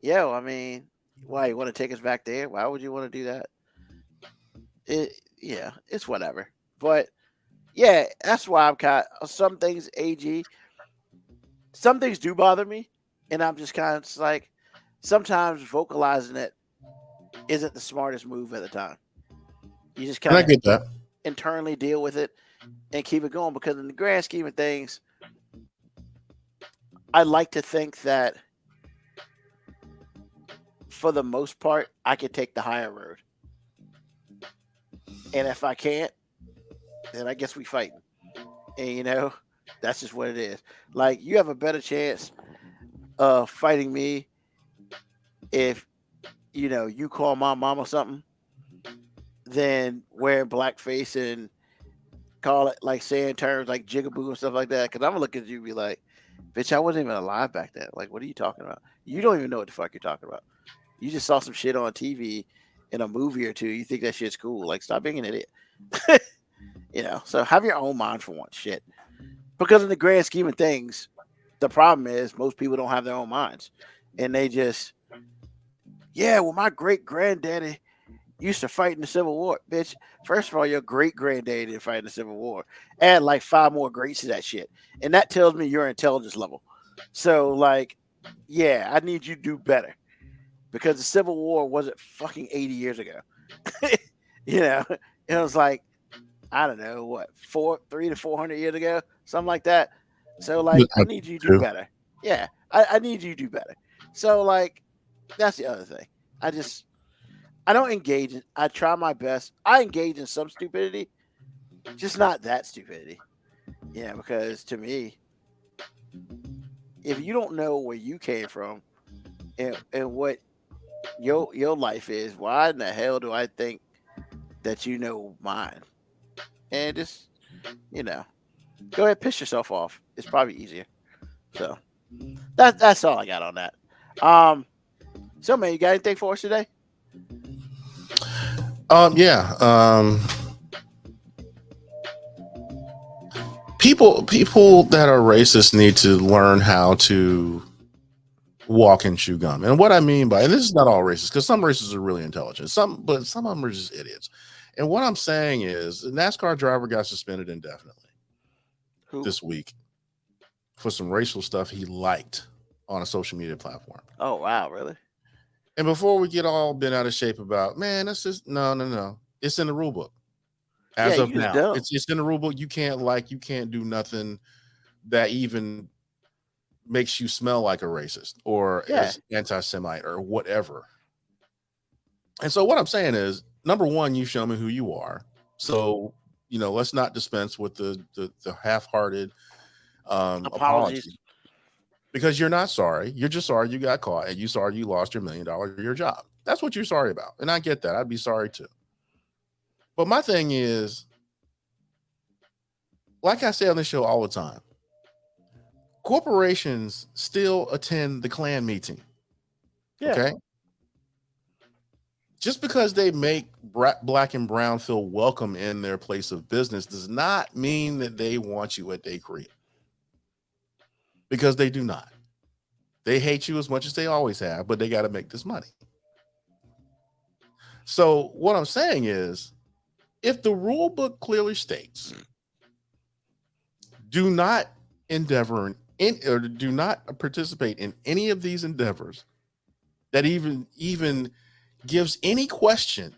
I mean, why you want to take us back there? Why would you want to do that? It's whatever. But yeah, that's why I'm kind of some things. Some things do bother me, and I'm just kind of like sometimes vocalizing it isn't the smartest move at the time. You just And kind I of get that. internally deal with it and keep it going, because in the grand scheme of things, I like to think that for the most part, I can take the higher road. And if I can't, then I guess we fighting. And that's just what it is. Like, you have a better chance of fighting me if you call my mom or something than wearing blackface and call it like saying terms like jigaboo and stuff like that. Because I'm gonna look at you and be like, bitch, I wasn't even alive back then. Like, what are you talking about? You don't even know what the fuck you're talking about. You just saw some shit on TV in a movie or two. You think that shit's cool. Like, stop being an idiot. So have your own mind for once, shit. Because in the grand scheme of things, the problem is most people don't have their own minds. And they just, well, my great granddaddy used to fight in the Civil War. Bitch, first of all, your great granddaddy didn't fight in the Civil War. Add like 5 more greats to that shit. And that tells me your intelligence level. So, like, I need you to do better. Because the Civil War wasn't fucking 80 years ago. It was like, I don't know, what, 300 to 400 years ago? Something like that. So, like, I need you to do better. Yeah, I need you to do better. So, like, that's the other thing. I don't engage in, I try my best. I engage in some stupidity, just not that stupidity. Because to me, if you don't know where you came from and what your life is, why in the hell do I think that you know mine? And just, go ahead, piss yourself off. It's probably easier. So that's all I got on that. So man, you got anything for us today? Yeah. People that are racist need to learn how to walk and chew gum. And what I mean by, and this is not all racist, because some racists are really intelligent, but some of them are just idiots. And what I'm saying is, the NASCAR driver got suspended indefinitely this week for some racial stuff he liked. on a social media platform. Oh, wow. Really? And before we get all bent out of shape about, man, that's just no. It's in the rule book. Yeah, As you of just now, don't. it's in the rule book. You can't do nothing that even makes you smell like a racist or Yeah. as anti-Semite or whatever. And so what I'm saying is, number one, you show me who you are. So, let's not dispense with the half-hearted Apologies. apology, because you're not sorry. You're just sorry you got caught and you sorry you lost your $1 million your job. That's what you're sorry about. And I get that. I'd be sorry too. But my thing is, like I say on the show all the time, corporations still attend the Klan meeting. Yeah. Okay. Just because they make black and brown feel welcome in their place of business does not mean that they want you at their crib. Because they do not. They hate you as much as they always have, but they got to make this money. So what I'm saying is, if the rule book clearly states, do not endeavor or do not participate in any of these endeavors that even gives any question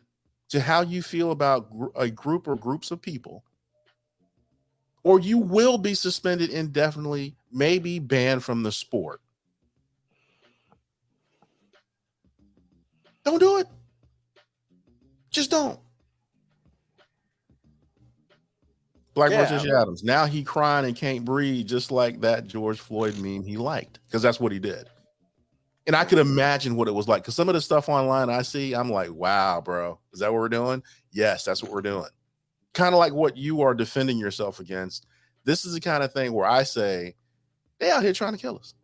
to how you feel about a group or groups of people, or you will be suspended indefinitely, maybe banned from the sport. Don't do it. Just don't. Black versus Adams. Now he crying and can't breathe, just like that George Floyd meme he liked, because that's what he did. And I could imagine what it was like, because some of the stuff online I see, I'm like, wow, bro, is that what we're doing? Yes, that's what we're doing. Kind of like what you are defending yourself against. This is the kind of thing where I say, they out here trying to kill us,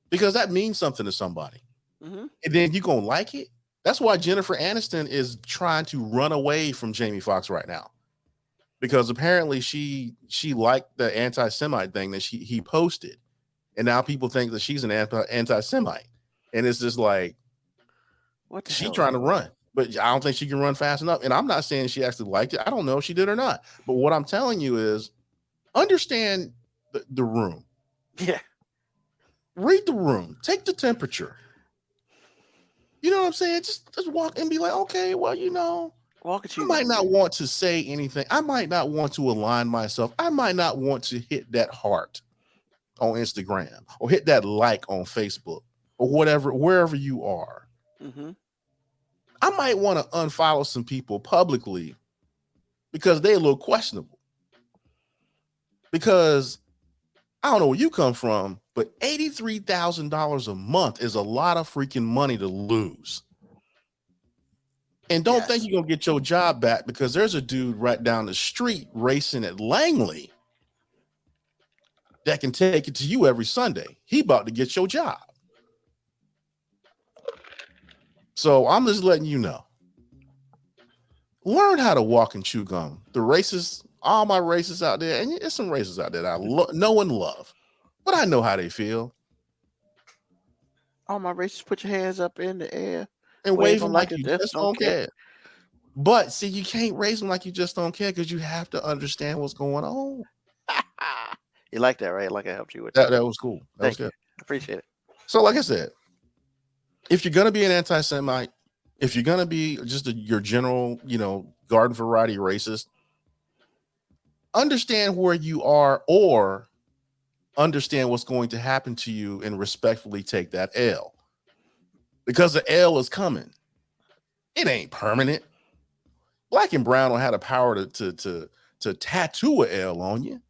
because that means something to somebody. Mm-hmm. And then you gonna like it. That's why Jennifer Aniston is trying to run away from Jamie Foxx right now, because apparently she liked the anti-Semite thing that he posted, and now people think that she's an anti-Semite, and it's just like, what the hell? Trying to run, but I don't think she can run fast enough. And I'm not saying she actually liked it. I don't know if she did or not. But what I'm telling you is, understand the room. Yeah. Read the room. Take the temperature. You know what I'm saying? Just walk and be like, okay, well, walk at you. I might not want to say anything. I might not want to align myself. I might not want to hit that heart on Instagram or hit that like on Facebook or whatever, wherever you are. Mm-hmm. I might want to unfollow some people publicly because they a little questionable. Because I don't know where you come from, but $83,000 a month is a lot of freaking money to lose. And don't think you're going to get your job back, because there's a dude right down the street racing at Langley that can take it to you every Sunday. He about to get your job. So I'm just letting you know. Learn how to walk and chew gum. The racists, all my racists out there, and there's some racists out there that I know and love, but I know how they feel. All my racists, put your hands up in the air and wave them like you just don't care. But see, you can't raise them like you just don't care, because you have to understand what's going on. You like that, right? Like I helped you with that. That was cool. That was good. I appreciate it. So like I said, if you're going to be an anti-Semite, if you're going to be just your general, garden variety racist, understand where you are, or understand what's going to happen to you, and respectfully take that L, because the L is coming. It ain't permanent. Black and brown don't have the power to tattoo a L on you,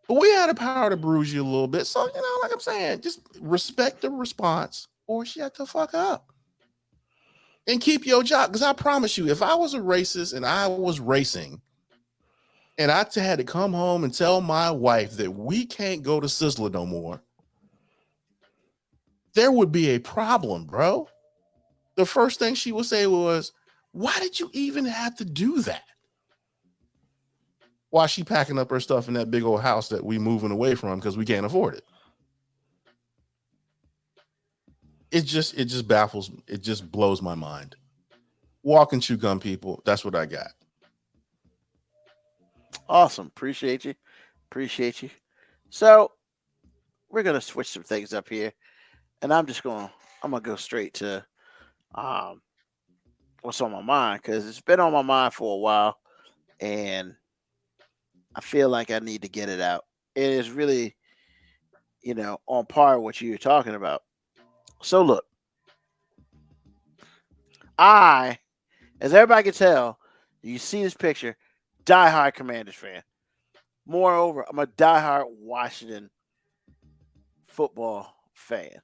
but we have the power to bruise you a little bit. So, like I'm saying, just respect the response or shut the fuck up and keep your job. Because I promise you, if I was a racist and I was racing and I had to come home and tell my wife that we can't go to Sizzler no more, there would be a problem, bro. The first thing she would say was, why did you even have to do that? While she packing up her stuff in that big old house that we moving away from because we can't afford it. It just baffles me. It just blows my mind. Walk and chew gum, people. That's what I got. Awesome. Appreciate you. So we're gonna switch some things up here, and I'm gonna go straight to um what's on my mind because it's been on my mind for a while, and I feel like I need to get it out. It is really, on par with what you were talking about. So look, I, as everybody can tell, you see this picture, diehard Commanders fan. Moreover, I'm a diehard Washington football fan.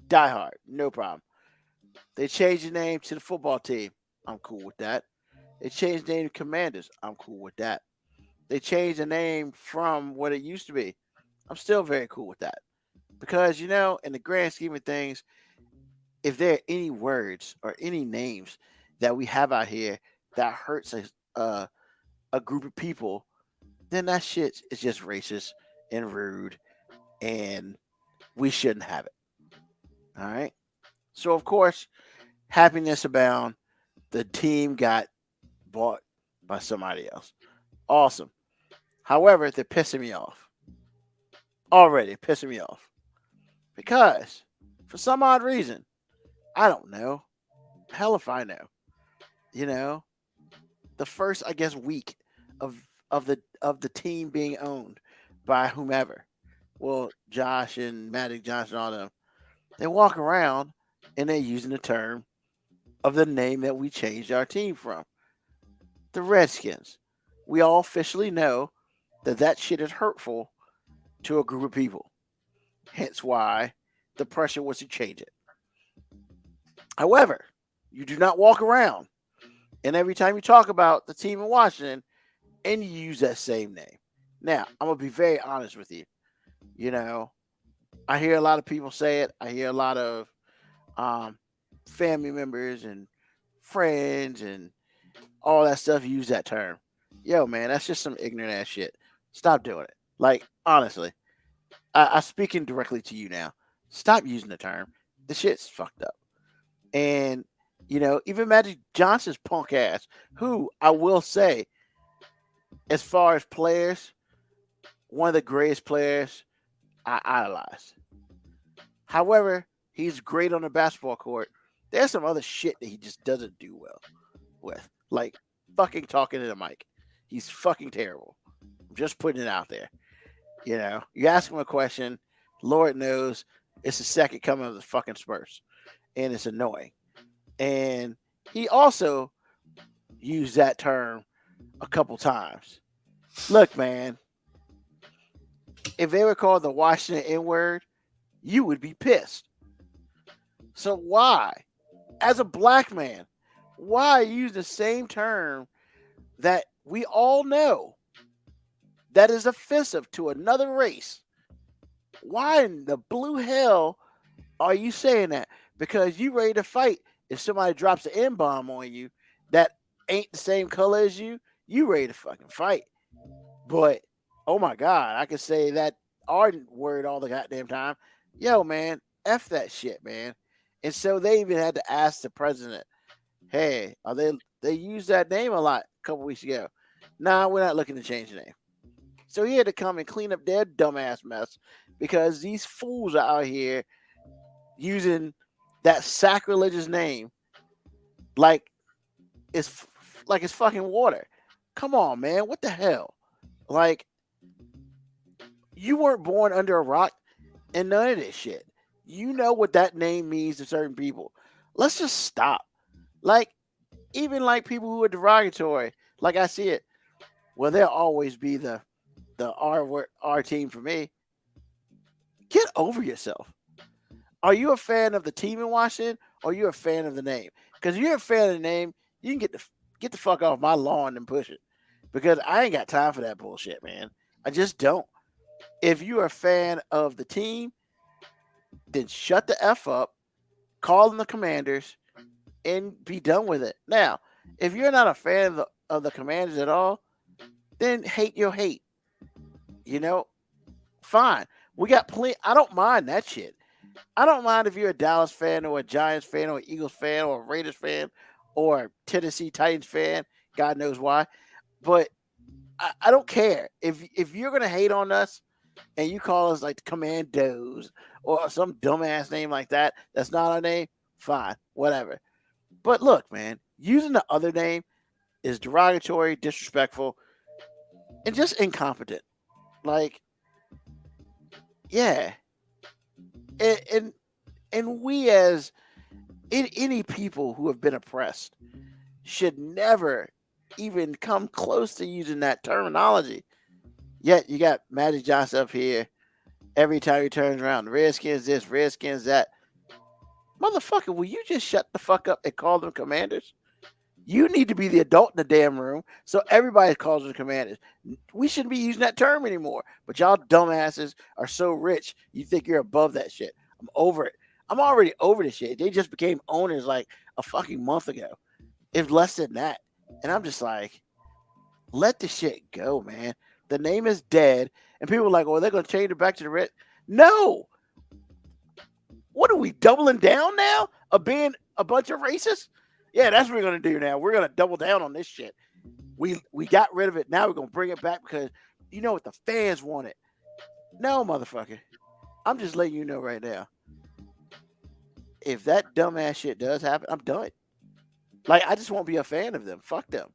Diehard, no problem. They changed the name to the football team. I'm cool with that. They changed the name to Commanders. I'm cool with that. They changed the name from what it used to be. I'm still very cool with that. Because, in the grand scheme of things, if there are any words or any names that we have out here that hurts a group of people, then that shit is just racist and rude, and we shouldn't have it. All right. So, of course, happiness abound. The team got bought by somebody else. Awesome. However, they're pissing me off. Already pissing me off. Because, for some odd reason, I don't know. Hell if I know. You know, the first, I guess, week of the team being owned by whomever. Well, Josh and Magic Johnson, all them, they walk around and they're using the term of the name that we changed our team from, the Redskins. We all officially know that that shit is hurtful to a group of people. Hence why the pressure was to change it. However, you do not walk around and every time you talk about the team in Washington and you use that same name. Now, I'm going to be very honest with you. I hear a lot of people say it. I hear a lot of um, family members and friends and all that stuff use that term. Yo, man, that's just some ignorant ass shit. Stop doing it. Like, honestly, I'm speaking directly to you now. Stop using the term. The shit's fucked up. And, even Magic Johnson's punk ass, who I will say, as far as players, one of the greatest players I idolize. However, he's great on the basketball court. There's some other shit that he just doesn't do well with. Like fucking talking to the mic. He's fucking terrible. I'm just putting it out there. You ask him a question, Lord knows it's the second coming of the fucking Spurs. And it's annoying. And he also used that term a couple times. Look, man, if they were called the Washington N-word, you would be pissed. So why, as a black man, why use the same term that we all know that is offensive to another race? Why in the blue hell are you saying that? Because you ready to fight if somebody drops an N-bomb on you that ain't the same color as you, you ready to fucking fight. But, oh my God, I could say that ardent word all the goddamn time. Yo, man, F that shit, man. And so they even had to ask the president, hey, they used that name a lot a couple weeks ago. Nah, we're not looking to change the name. So he had to come and clean up their dumbass mess because these fools are out here using that sacrilegious name like it's fucking water. Come on, man. What the hell? Like, you weren't born under a rock and none of this shit. You know what that name means to certain people. Let's just stop. Like, even like people who are derogatory, like I see it, well, there'll always be the R team for me. Get over yourself. Are you a fan of the team in Washington or are you a fan of the name? Because if you're a fan of the name, you can get the fuck off my lawn and push it. Because I ain't got time for that bullshit, man. I just don't. If you're a fan of the team, then shut the F up, call them the Commanders, and be done with it. Now, if you're not a fan of the Commanders at all, then hate your hate. Fine. We got plenty. I don't mind that shit. I don't mind if you're a Dallas fan or a Giants fan or an Eagles fan or a Raiders fan or a Tennessee Titans fan. God knows why. But I don't care. If you're going to hate on us, and you call us like the Commandos or some dumbass name like that, that's not our name, fine, whatever. But look, man, using the other name is derogatory, disrespectful, and just incompetent. Like, yeah, and we as any people who have been oppressed should never even come close to using that terminology. Yet you got Magic Johnson up here every time he turns around. Redskins this, Redskins that. Motherfucker, will you just shut the fuck up and call them Commanders? You need to be the adult in the damn room, so everybody calls them Commanders. We shouldn't be using that term anymore. But y'all dumbasses are so rich, you think you're above that shit. I'm over it. I'm already over this shit. They just became owners like a fucking month ago. If less than that. And I'm just like, let the shit go, man. The name is dead. And people are like, oh, they're going to change it back to the red. No. What are we doubling down now of being a bunch of racists? Yeah, that's what we're going to do now. We're going to double down on this shit. We got rid of it. Now we're going to bring it back because you know what? The fans want it. No, motherfucker. I'm just letting you know right now. If that dumbass shit does happen, I'm done. Like, I just won't be a fan of them. Fuck them.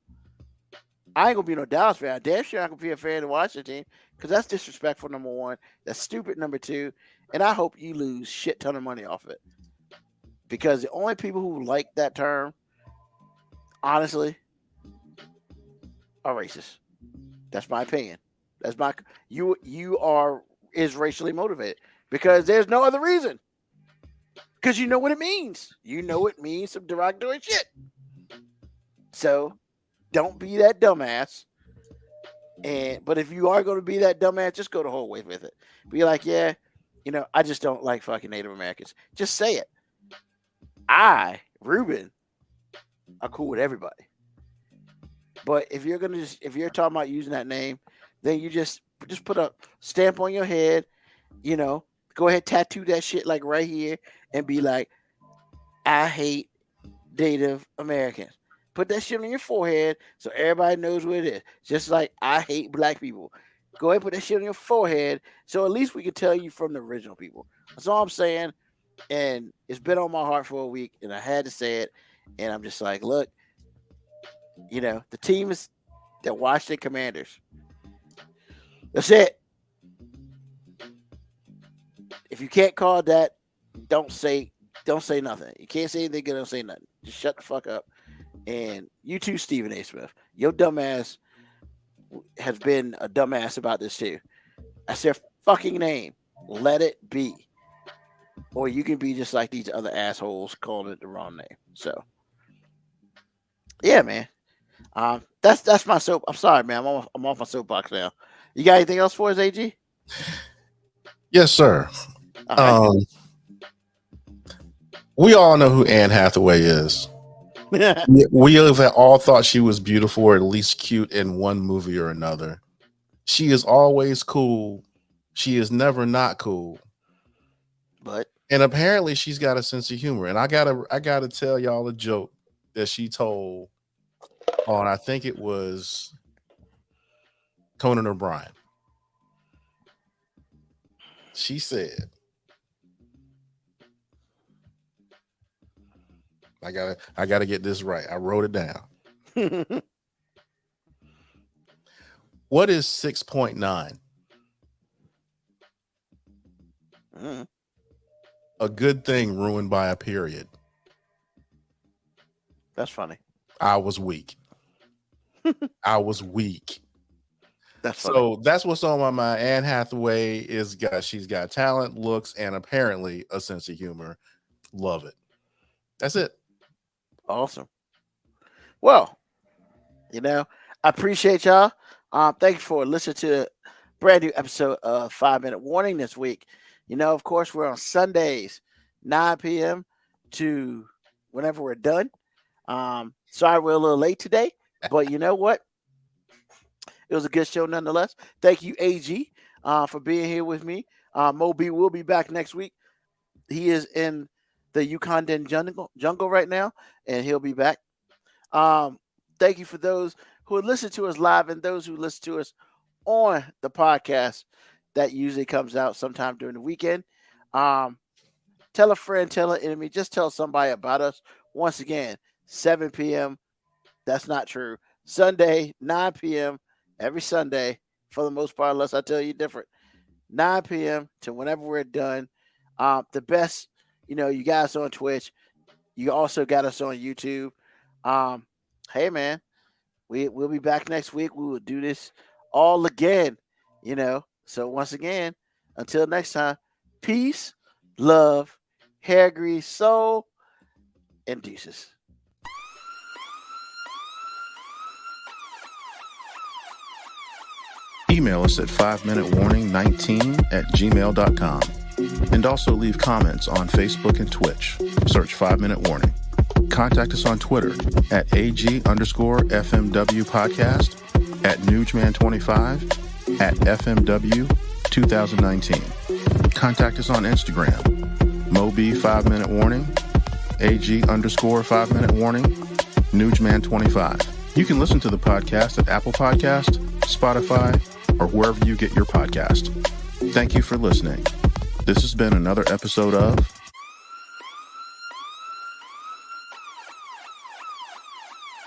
I ain't going to be no Dallas fan. I'm damn sure I can be a fan of the Washington team because that's disrespectful, number one. That's stupid, number two. And I hope you lose shit ton of money off of it. Because the only people who like that term, honestly, are racist. That's my opinion. That's my you are is racially motivated because there's no other reason. Because you know what it means. You know it means some derogatory shit. So don't be that dumbass. But if you are going to be that dumbass, just go the whole way with it. Be like, yeah, you know, I just don't like fucking Native Americans. Just say it. I, Ruben, are cool with everybody. But if you're talking about using that name, then you just put a stamp on your head, you know, go ahead, tattoo that shit like right here and be like, I hate Native Americans. Put that shit on your forehead so everybody knows what it is. Just like I hate black people. Go ahead and put that shit on your forehead so at least we can tell you from the original people. That's all I'm saying. And it's been on my heart for a week and I had to say it. And I'm just like, look, you know, the team is the Washington Commanders. That's it. If you can't call it that, don't say nothing. You can't say anything good, don't say nothing. Just shut the fuck up. And you too, Stephen A. Smith. Your dumbass has been a dumbass about this too. That's their fucking name. Let it be. Or you can be just like these other assholes calling it the wrong name. So, yeah, man. That's my soap. I'm sorry, man. I'm off my soapbox now. You got anything else for us, AG? Yes, sir. Right. We all know who Anne Hathaway is. We have all thought she was beautiful or at least cute in one movie or another. She is always cool. She is never not cool. And apparently she's got a sense of humor. And I gotta tell y'all a joke that she told on, I think it was Conan O'Brien. She said, I gotta get this right. I wrote it down. What is 6.9? A good thing ruined by a period. That's funny. I was weak. That's funny. So that's what's on my mind. Anne Hathaway she's got talent, looks, and apparently a sense of humor. Love it. That's it. Awesome. Well, you know, I appreciate y'all. Thank you for listening to a brand new episode of 5 Minute Warning this week. You know, of course, we're on Sundays, 9 p.m. to whenever we're done. Sorry we're a little late today, but you know what? It was a good show nonetheless. Thank you, AG, for being here with me. Mo B will be back next week. He is in the Ugandan jungle right now, and he'll be back. Thank you for those who listen to us live and those who listen to us on the podcast. that usually comes out sometime during the weekend. Tell a friend, tell an enemy, just tell somebody about us. Once again, 7 p.m. That's not true. Sunday, 9 p.m. every Sunday, for the most part, unless I tell you different. 9 p.m. to whenever we're done. The best, you got us on Twitch. You also got us on YouTube. Hey, man, we'll be back next week. We will do this all again, So once again, until next time, peace, love, hair grease, soul, and deuces. Email us at 5minutewarning19@gmail.com. And also leave comments on Facebook and Twitch. Search 5 Minute Warning. Contact us on Twitter at AG_FMW podcast, at Newsman25, at FMW 2019. Contact us on Instagram, Moby 5 Minute Warning, AG_5 Minute Warning, Newsman25. You can listen to the podcast at Apple Podcast, Spotify, or wherever you get your podcast. Thank you for listening. This has been another episode of